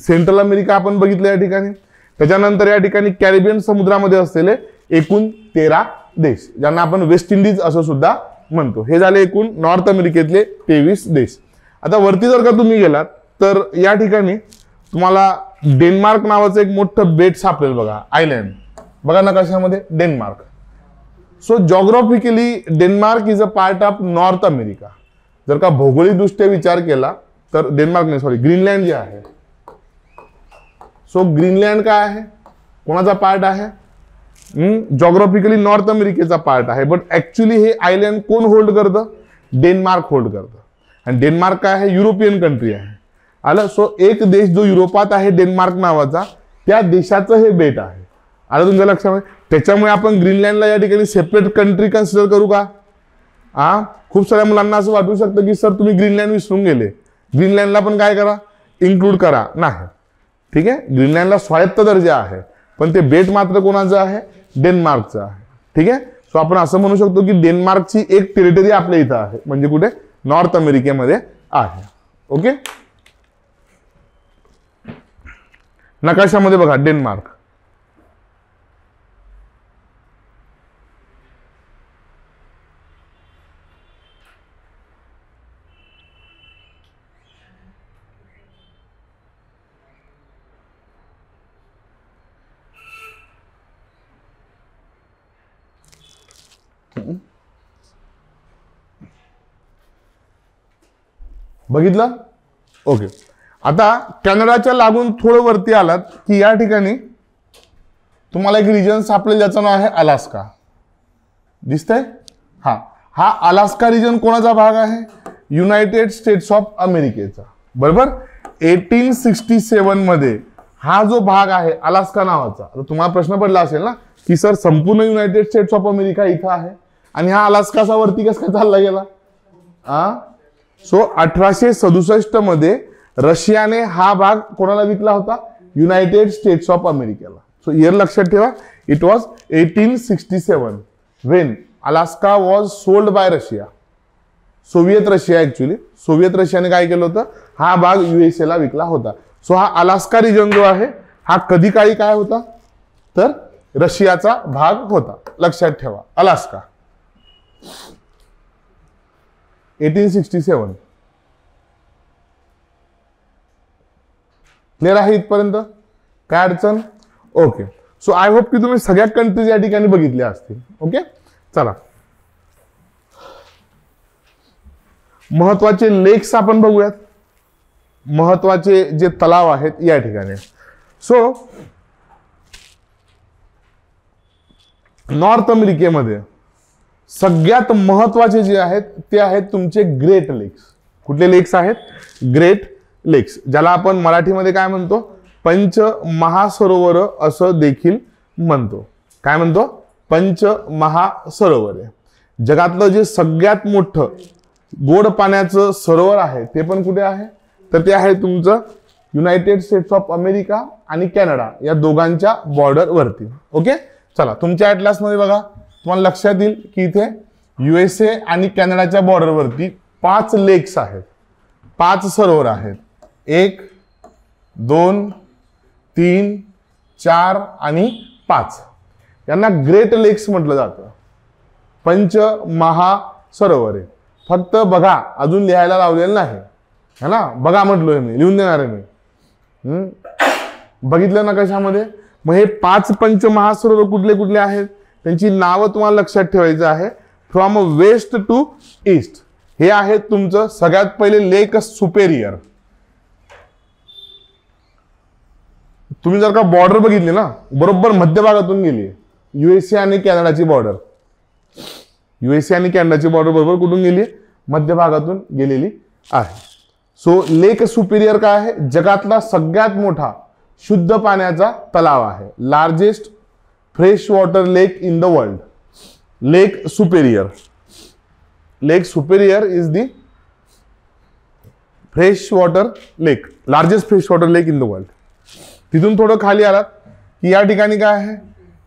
सेंट्रल अमेरिका आपण बघितलं या ठिकाणी. त्याच्यानंतर या ठिकाणी कॅरेबियन समुद्रामध्ये असलेले एकूण 13 देश, ज्यांना आपण वेस्ट इंडिज असं सुद्धा म्हणतो. हे झाले एकूण नॉर्थ अमेरिकेतले 23 देश. आता वरती जर का तुम्ही गेलात तर या ठिकाणी तुम्हाला डेन्मार्क नावाचं एक मोठं बेट सापडेल बघा, आयलँड. बघा नकाशामध्ये Denmark. So geographically Denmark is a part of North America. जर का भौगोलिक दृष्ट्या विचार केला तर डेन्मार्क नाही, सॉरी, ग्रीनलँड जे आहे. सो ग्रीनलँड काय आहे? कोणाचा पार्ट आहे? जॉग्राफिकली नॉर्थ अमेरिकेचा पार्ट आहे. बट ऍक्च्युली हे आयलँड कोण होल्ड करतं? डेन्मार्क होल्ड करतं. आणि डेन्मार्क काय आहे? युरोपियन कंट्री आहे. आलं? सो एक देश जो युरोपात आहे डेन्मार्क नावाचा, त्या देशाचं हे बेट आहे. आलं तुमच्या लक्षामध्ये? त्याच्यामुळे आपण ग्रीनलँडला या ठिकाणी सेपरेट कंट्री कन्सिडर करू का? खूप साऱ्या मुलांना असं वाटू शकतं की सर तुम्ही ग्रीनलँड विसरून गेले. ग्रीनलँडला पण काय करा? इन्क्लूड करा. नाही, ठीक आहे, ग्रीनलँडला स्वायत्त दर्जा आहे, पण ते बेट मात्र कोणाचं आहे? डेन्मार्कचं आहे. ठीक आहे, सो आपण असं म्हणू शकतो की डेन्मार्कची एक टेरिटरी आपल्या इथं आहे, म्हणजे कुठे? नॉर्थ अमेरिकेमध्ये आहे. ओके, नकाशामध्ये बघा डेन्मार्क. बघितलं? ओके. आता कॅनडाच्या लागून थोडं वरती आलात की या ठिकाणी तुम्हाला एक रिजन सापडेल ज्याचं नाव आहे अलास्का. दिसतंय? हा हा अलास्का रिजन कोणाचा भाग आहे? युनायटेड स्टेट्स ऑफ अमेरिकेचा. बरोबर. 1867 मध्ये हा जो भाग आहे अलास्का नावाचा, तर तुम्हाला प्रश्न पडला असेल ना की सर संपूर्ण युनायटेड स्टेट्स ऑफ अमेरिका इथं आहे आणि हा अलास्काचा वरती कसं काय चालला गेला? सो 1867 मध्ये रशियाने हा भाग कोणाला विकला होता? युनायटेड स्टेट्स ऑफ अमेरिकेला. सो इयर लक्षात ठेवा, it was 1867 when Alaska was sold by Russia. Soviet Russia, actually Soviet रशियाने काय केलं होतं? हा भाग युएसए ला विकला होता. सो हा अलास्का रिजन जो आहे हा कधी काळी काय होता? तर रशियाचा भाग होता. लक्षात ठेवा अलास्का. 1867. क्लिअर आहे इथपर्यंत? काय अडचण? ओके. सो आय होप की तुम्ही सगळ्या कंट्रीज या ठिकाणी बघितल्या असतील. ओके, चला महत्वाचे लेक्स आपण बघूयात. महत्वाचे जे तलाव आहेत या ठिकाणी. सो नॉर्थ अमेरिकेमध्ये सगळ्यात महत्वाचे जे आहेत ते आहेत तुमचे ग्रेट लेक्स. कुठले लेक्स आहेत? ग्रेट लेक्स, ज्याला आपण मराठीमध्ये काय म्हणतो? पंचमहासरोवर असं देखील म्हणतो. काय म्हणतो? पंचमहासरोवर. जगातलं जे सगळ्यात मोठं गोड पाण्याचं सरोवर आहे ते पण कुठे आहे? तर ते आहे तुमचं युनायटेड स्टेट्स ऑफ अमेरिका आणि कॅनडा या दोघांच्या बॉर्डर वरती. ओके, चला तुमच्या ॲटलास मध्ये बघा, तुम्हाला लक्षात येईल की इथे युएसए आणि कॅनडाच्या बॉर्डर वरती 5 लेक्स आहेत, 5 सरोवर आहेत. 1 2 3 4 आणि 5 यांना ग्रेट लेक्स म्हटलं जातं. पंचमहासरोवरे. फक्त बघा, अजून लिहायला लावलेलं नाही है ना. बघा म्हटलोय मी, लिहून देणार आहे मी. बघितलं ना कशामध्ये? मग हे 5 पंचमहासरोवर कुठले कुठले आहेत त्यांची नावं तुम्हाला लक्षात ठेवायचं आहे. From west to east. हे आहेत तुमचं सगळ्यात पहिले लेक सुपेरियर. तुम्ही जर का बॉर्डर बघितली ना, बरोबर मध्यभागातून गेली युएसए आणि कॅनडाची बॉर्डर. युएसए आणि कॅनडाची बॉर्डर बरोबर कुठून गेली? मध्यभागातून गेलेली आहे. सो लेक सुपेरियर काय आहे? जगातला सगळ्यात मोठा शुद्ध पाण्याचा तलाव आहे. Largest fresh water lake in the world. Lake superior. Lake superior is the fresh water lake, largest fresh water lake in the world. तिथून थोडं खाली आलात की या ठिकाणी काय आहे?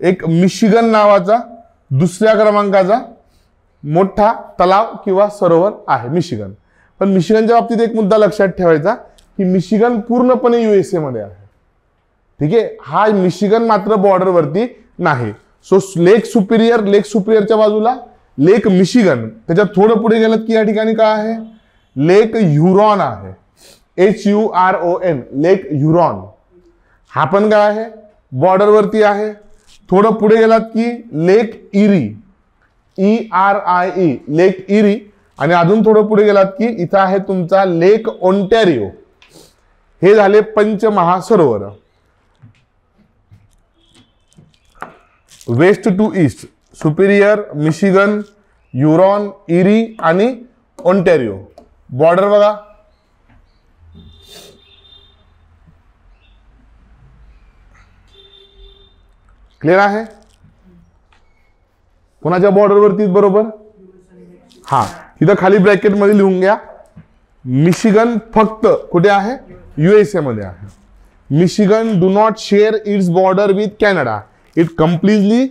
एक मिशिगन नावाचा दुसऱ्या क्रमांकाचा मोठा तलाव किंवा सरोवर आहे, मिशिगन. पण मिशिगनच्या बाबतीत एक मुद्दा लक्षात ठेवायचा की मिशिगन पूर्णपणे युएसए मध्ये आहे. ठीक आहे, हा मिशिगन मात्र बॉर्डर वरती नाही. सो लेक सुपेरियरच्या बाजूला लेक मिशिगन, त्याच्या थोडं पुढे गेलात की या ठिकाणी काय आहे? लेक ह्युरॉन आहे. HURON, लेक ह्युरॉन. हा पण काय आहे? बॉर्डर वरती आहे. थोडं पुढे गेलात की लेक इरी, ERIE, लेक इरी. आणि अजून थोडं पुढे गेलात की इथं आहे तुमचा लेक ओंटॅरिओ. हे झाले पंचमहासरोवर. West to east Superior, Michigan, Huron, Erie आणि ओंटॅरिओ. बॉर्डर बघा. क्लिअर आहे? कोणाच्या बॉर्डर वरती बरोबर? हा, इथं खाली ब्रॅकेट मध्ये लिहून घ्या. मिशिगन फक्त कुठे आहे? युएसए मध्ये आहे. Michigan do not share its border with Canada. It completely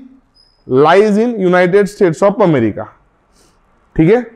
lies in United States of America. ठीक आहे.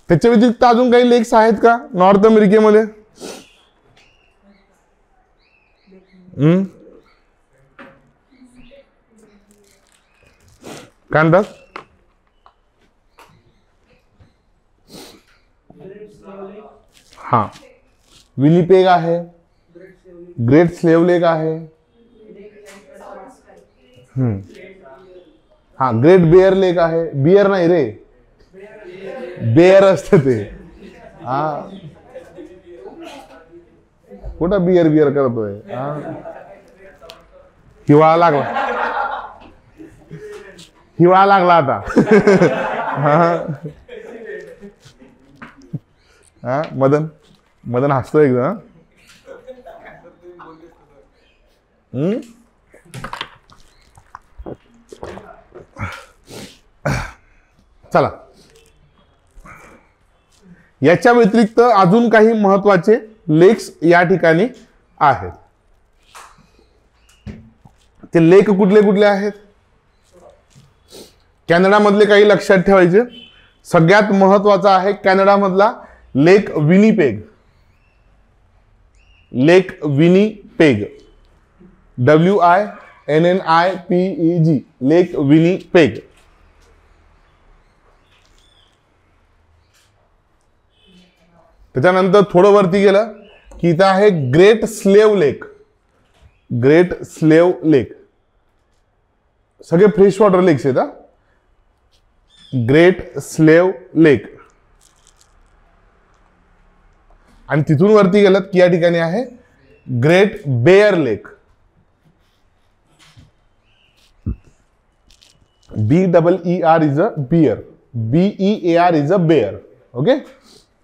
त्याच्या व्यतिरिक्त अजून काही लेक्स आहेत का नॉर्थ अमेरिकेमध्ये? काय म्हणतात? हा, विनिपेग आहे, ग्रेट स्लेव्ह लेक आहे, हा ग्रेट बेअर लेक आहे. बियर नाही रे, बेअर असतं ते. हा, कुठं बियर बियर करतोय? हिवाळा लागला, हिवाळा लागला आता. हा मदन, मदन हसतो एकदम. चला, याच्या व्यतिरिक्त अजून काही महत्वाचे लेक्स या ठिकाणी आहेत. ते लेक कुठले कुठले आहेत? कॅनडामधले काही लक्षात ठेवायचे. सगळ्यात महत्वाचा आहे कॅनडामधला Lake Winnipeg. Lake Winnipeg, WINNIPEG, Lake Winnipeg. त्याच्यानंतर थोडं वरती गेलं की इथं आहे Great Slave Lake. Great Slave Lake, सगळे फ्रेश वॉटर लेक्स आहेत. Great Slave Lake. आणि तिथून वरती गेलं की या ठिकाणी आहे Great Bear Lake. BEER is a beer, BEAR is a bear. Okay,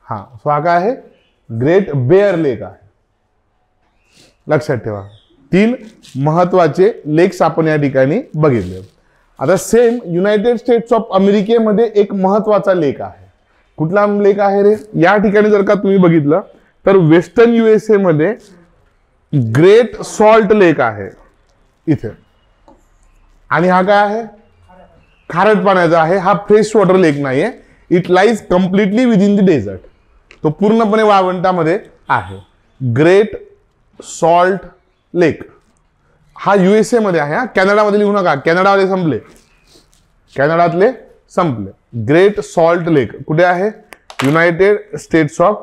हा. सो हा काय आहे? ग्रेट बेअर लेक आहे. लक्षात ठेवा, 3 महत्वाचे लेक्स आपण या ठिकाणी बघितले. आता सेम युनायटेड स्टेट्स ऑफ अमेरिकेमध्ये एक महत्वाचा लेक आहे. कुठला लेक आहे रे? या ठिकाणी जर का तुम्ही बघितलं तर वेस्टर्न USA मध्ये ग्रेट सॉल्ट लेक आहे इथे. आणि हा काय आहे? खारट पाण्याचा आहे. हा फ्रेश वॉटर लेक नाहीये. It lies completely within the dessert. तो पूर्णपणे वाळवंटामध्ये आहे. ग्रेट सॉल्ट लेक हा USA मध्ये आहे. कॅनडामध्ये लिहू नका, कॅनडावाले संपले, कॅनडातले संपले. ग्रेट सॉल्ट लेक कुठे आहे? युनायटेड स्टेट्स ऑफ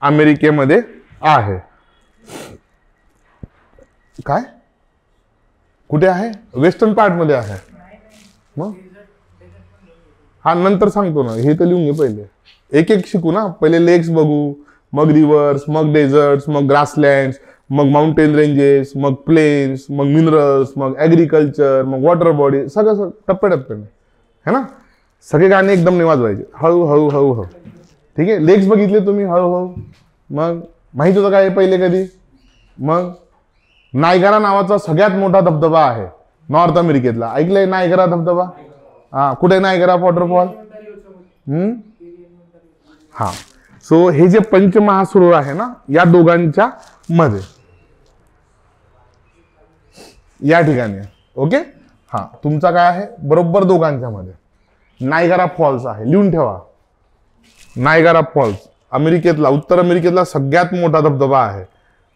अमेरिकेमध्ये आहे. काय कुठे आहे? वेस्टर्न पार्ट मध्ये आहे. मग हा नंतर सांगतो ना, हे तर लिहून घे पहिले. एक एक शिकू ना. पहिले लेक्स बघू, मग रिव्हर्स, मग डेझर्ट्स, मग ग्रासलँड्स, मग माउंटेन रेंजेस, मग प्लेन्स, मग मिनरल्स, मग ऍग्रिकल्चर, मग वॉटर बॉडी, सगळं टप्प्याटप्प्याने है ना. सगळे गाणे एकदम नाही वाजवायचे, हळूहळू हळूहळू. ठीक आहे. लेक्स बघितले तुम्ही हळूहळू. मग माहित होतं काय पहिले कधी? मग नायगरा नावाचा सगळ्यात मोठा धबधबा आहे नॉर्थ अमेरिकेतला. ऐकलंय नायगरा धबधबा? हा, कुठे नायगरा वॉटरफॉल? हा. सो हे जे पंचमहासरोवर आहे ना, या दोघांच्या मध्ये या ठिकाणी. ओके, हा. तुमचा काय आहे? बरोबर दोघांच्या मध्ये नायगरा फॉल्स आहे. लिहून ठेवा. नायगरा फॉल्स अमेरिकेतला, उत्तर अमेरिकेतला सगळ्यात मोठा धबधबा आहे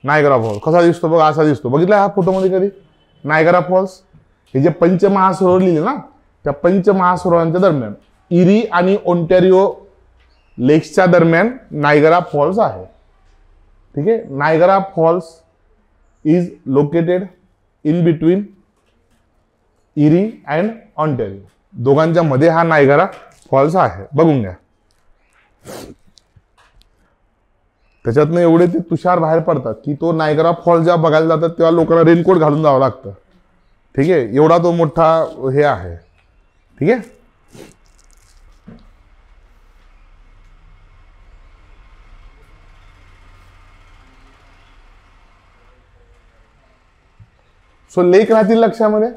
नायगरा फॉल्स. कसा दिसतो बघा, असा दिसतो. बघितला हा फोटोमध्ये कधी नायगरा फॉल्स? हे जे पंचमहासरोवर लिहिले ना, त्या पंचमहासरोवरांच्या दरम्यान इरी आणि ओंटॅरिओ लेक्सच्या दरम्यान नायगरा फॉल्स आहे. ठीक आहे. Niagara Falls is located in between Erie and Ontario. दोघांच्या मध्ये हा नायगरा फॉल्स आहे. बघून घ्या. त्याच्यातनं एवढे ते तुषार बाहेर पडतात की तो नायगरा फॉल्स जेव्हा बघायला जातात तेव्हा लोकांना रेनकोट घालून जावं लागतं. ठीक आहे. एवढा तो मोठा हे आहे. ठीक आहे. सो लेक राहतील लक्षामध्ये.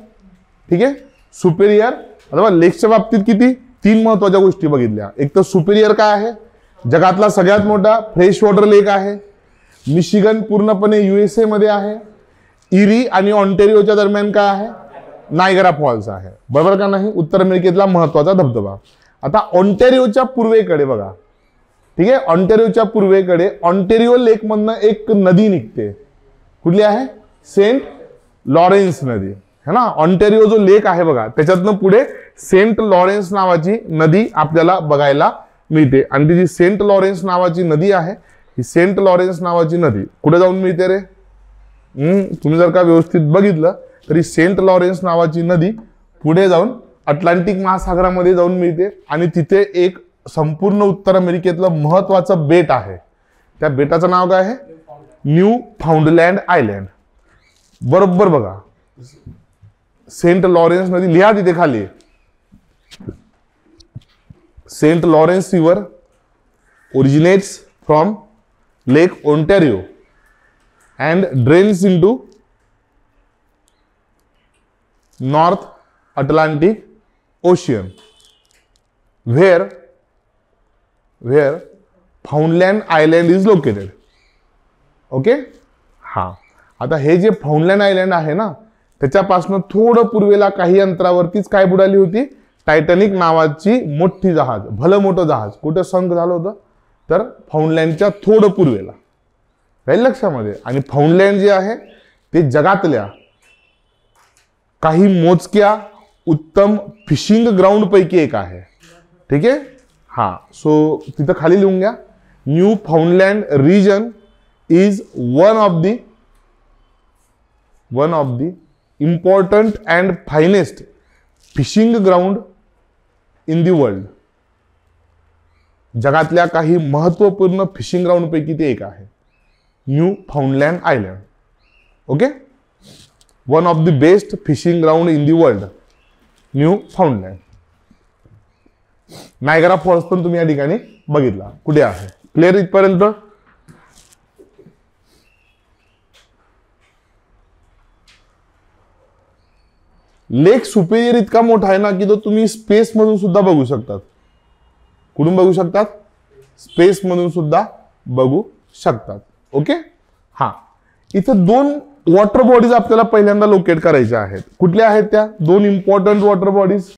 ठीक आहे. सुपेरियर, अथवा लेक्सच्या बाबतीत किती 3 महत्वाच्या गोष्टी बघितल्या. एक तर सुपेरियर काय आहे? जगातला सगळ्यात मोठा फ्रेश वॉटर लेक आहे. मिशिगन पूर्णपणे USA मध्ये आहे. इरी आणि ऑन्टॅरिओच्या दरम्यान काय आहे? नायगरा फॉल्स आहे. बरोबर का नाही? उत्तर अमेरिकेतला महत्वाचा धबधबा. आता ऑन्टॅरिओच्या पूर्वेकडे बघा. ठीक आहे. ऑन्टॅरिओच्या पूर्वेकडे ऑन्टॅरिओ लेक मधनं एक नदी निघते. कुठली आहे? सेंट लॉरेन्स नदी है ना, ऑन्टेरिओ जो लेक आहे बघा त्याच्यातनं पुढे सेंट लॉरेन्स नावाची नदी आपल्याला बघायला मिळते. आणि ती जी सेंट लॉरेन्स नावाची नदी आहे, ही सेंट लॉरेन्स नावाची नदी कुठे जाऊन मिळते रे? तुम्ही जर का व्यवस्थित बघितलं तरी सेंट लॉरेन्स नावाची नदी पुढे जाऊन अटलांटिक महासागरामध्ये जाऊन मिळते. आणि तिथे एक संपूर्ण उत्तर अमेरिकेतलं महत्वाचं बेट आहे. त्या बेटाचं नाव काय आहे? Newfoundland island. बरोबर बघा, सेंट लॉरेन्स नदी लिहा तिथे खाली. Saint Lawrence river originates from Lake Ontario and drains into North Atlantic Ocean where Foundland island is located. Okay. हा, आता हे जे फाउंडलँड आयलँड आहे ना त्याच्यापासून थोडं पूर्वेला काही अंतरावरतीच काय बुडाली होती? टायटॅनिक नावाची मोठी जहाज, भलं मोठं जहाज. कुठं संक झालं होतं? तर फाउंडलँडच्या थोडं पूर्वेला. राहील लक्षामध्ये. आणि फाउंडलँड जे आहे ते जगातल्या काही मोजक्या उत्तम फिशिंग ग्राउंड पैकी एक आहे. ठीक आहे. हा, सो तिथं खाली लिहून घ्या. Newfoundland region is one of the important and finest fishing ground in the world. जगातल्या काही महत्वपूर्ण फिशिंग ग्राउंड पैकी ते एक आहे. Newfoundland island. Okay. One of the best fishing ground in the world, Newfoundland. Niagara Falls पण तुम्ही या ठिकाणी बघितला. कुठे आहे? क्लिअर इथपर्यंत? लेक सुपेरियर इतका मोठा आहे ना की तो तुम्ही स्पेस मधून सुद्धा बघू शकतात. कुठून बघू शकतात? स्पेस मधून सुद्धा बघू शकतात. ओके. हा, इथं दोन वॉटर बॉडीज आपल्याला पहिल्यांदा लोकेट करायच्या आहेत. कुठल्या आहेत त्या? दोन इम्पॉर्टंट वॉटर बॉडीज.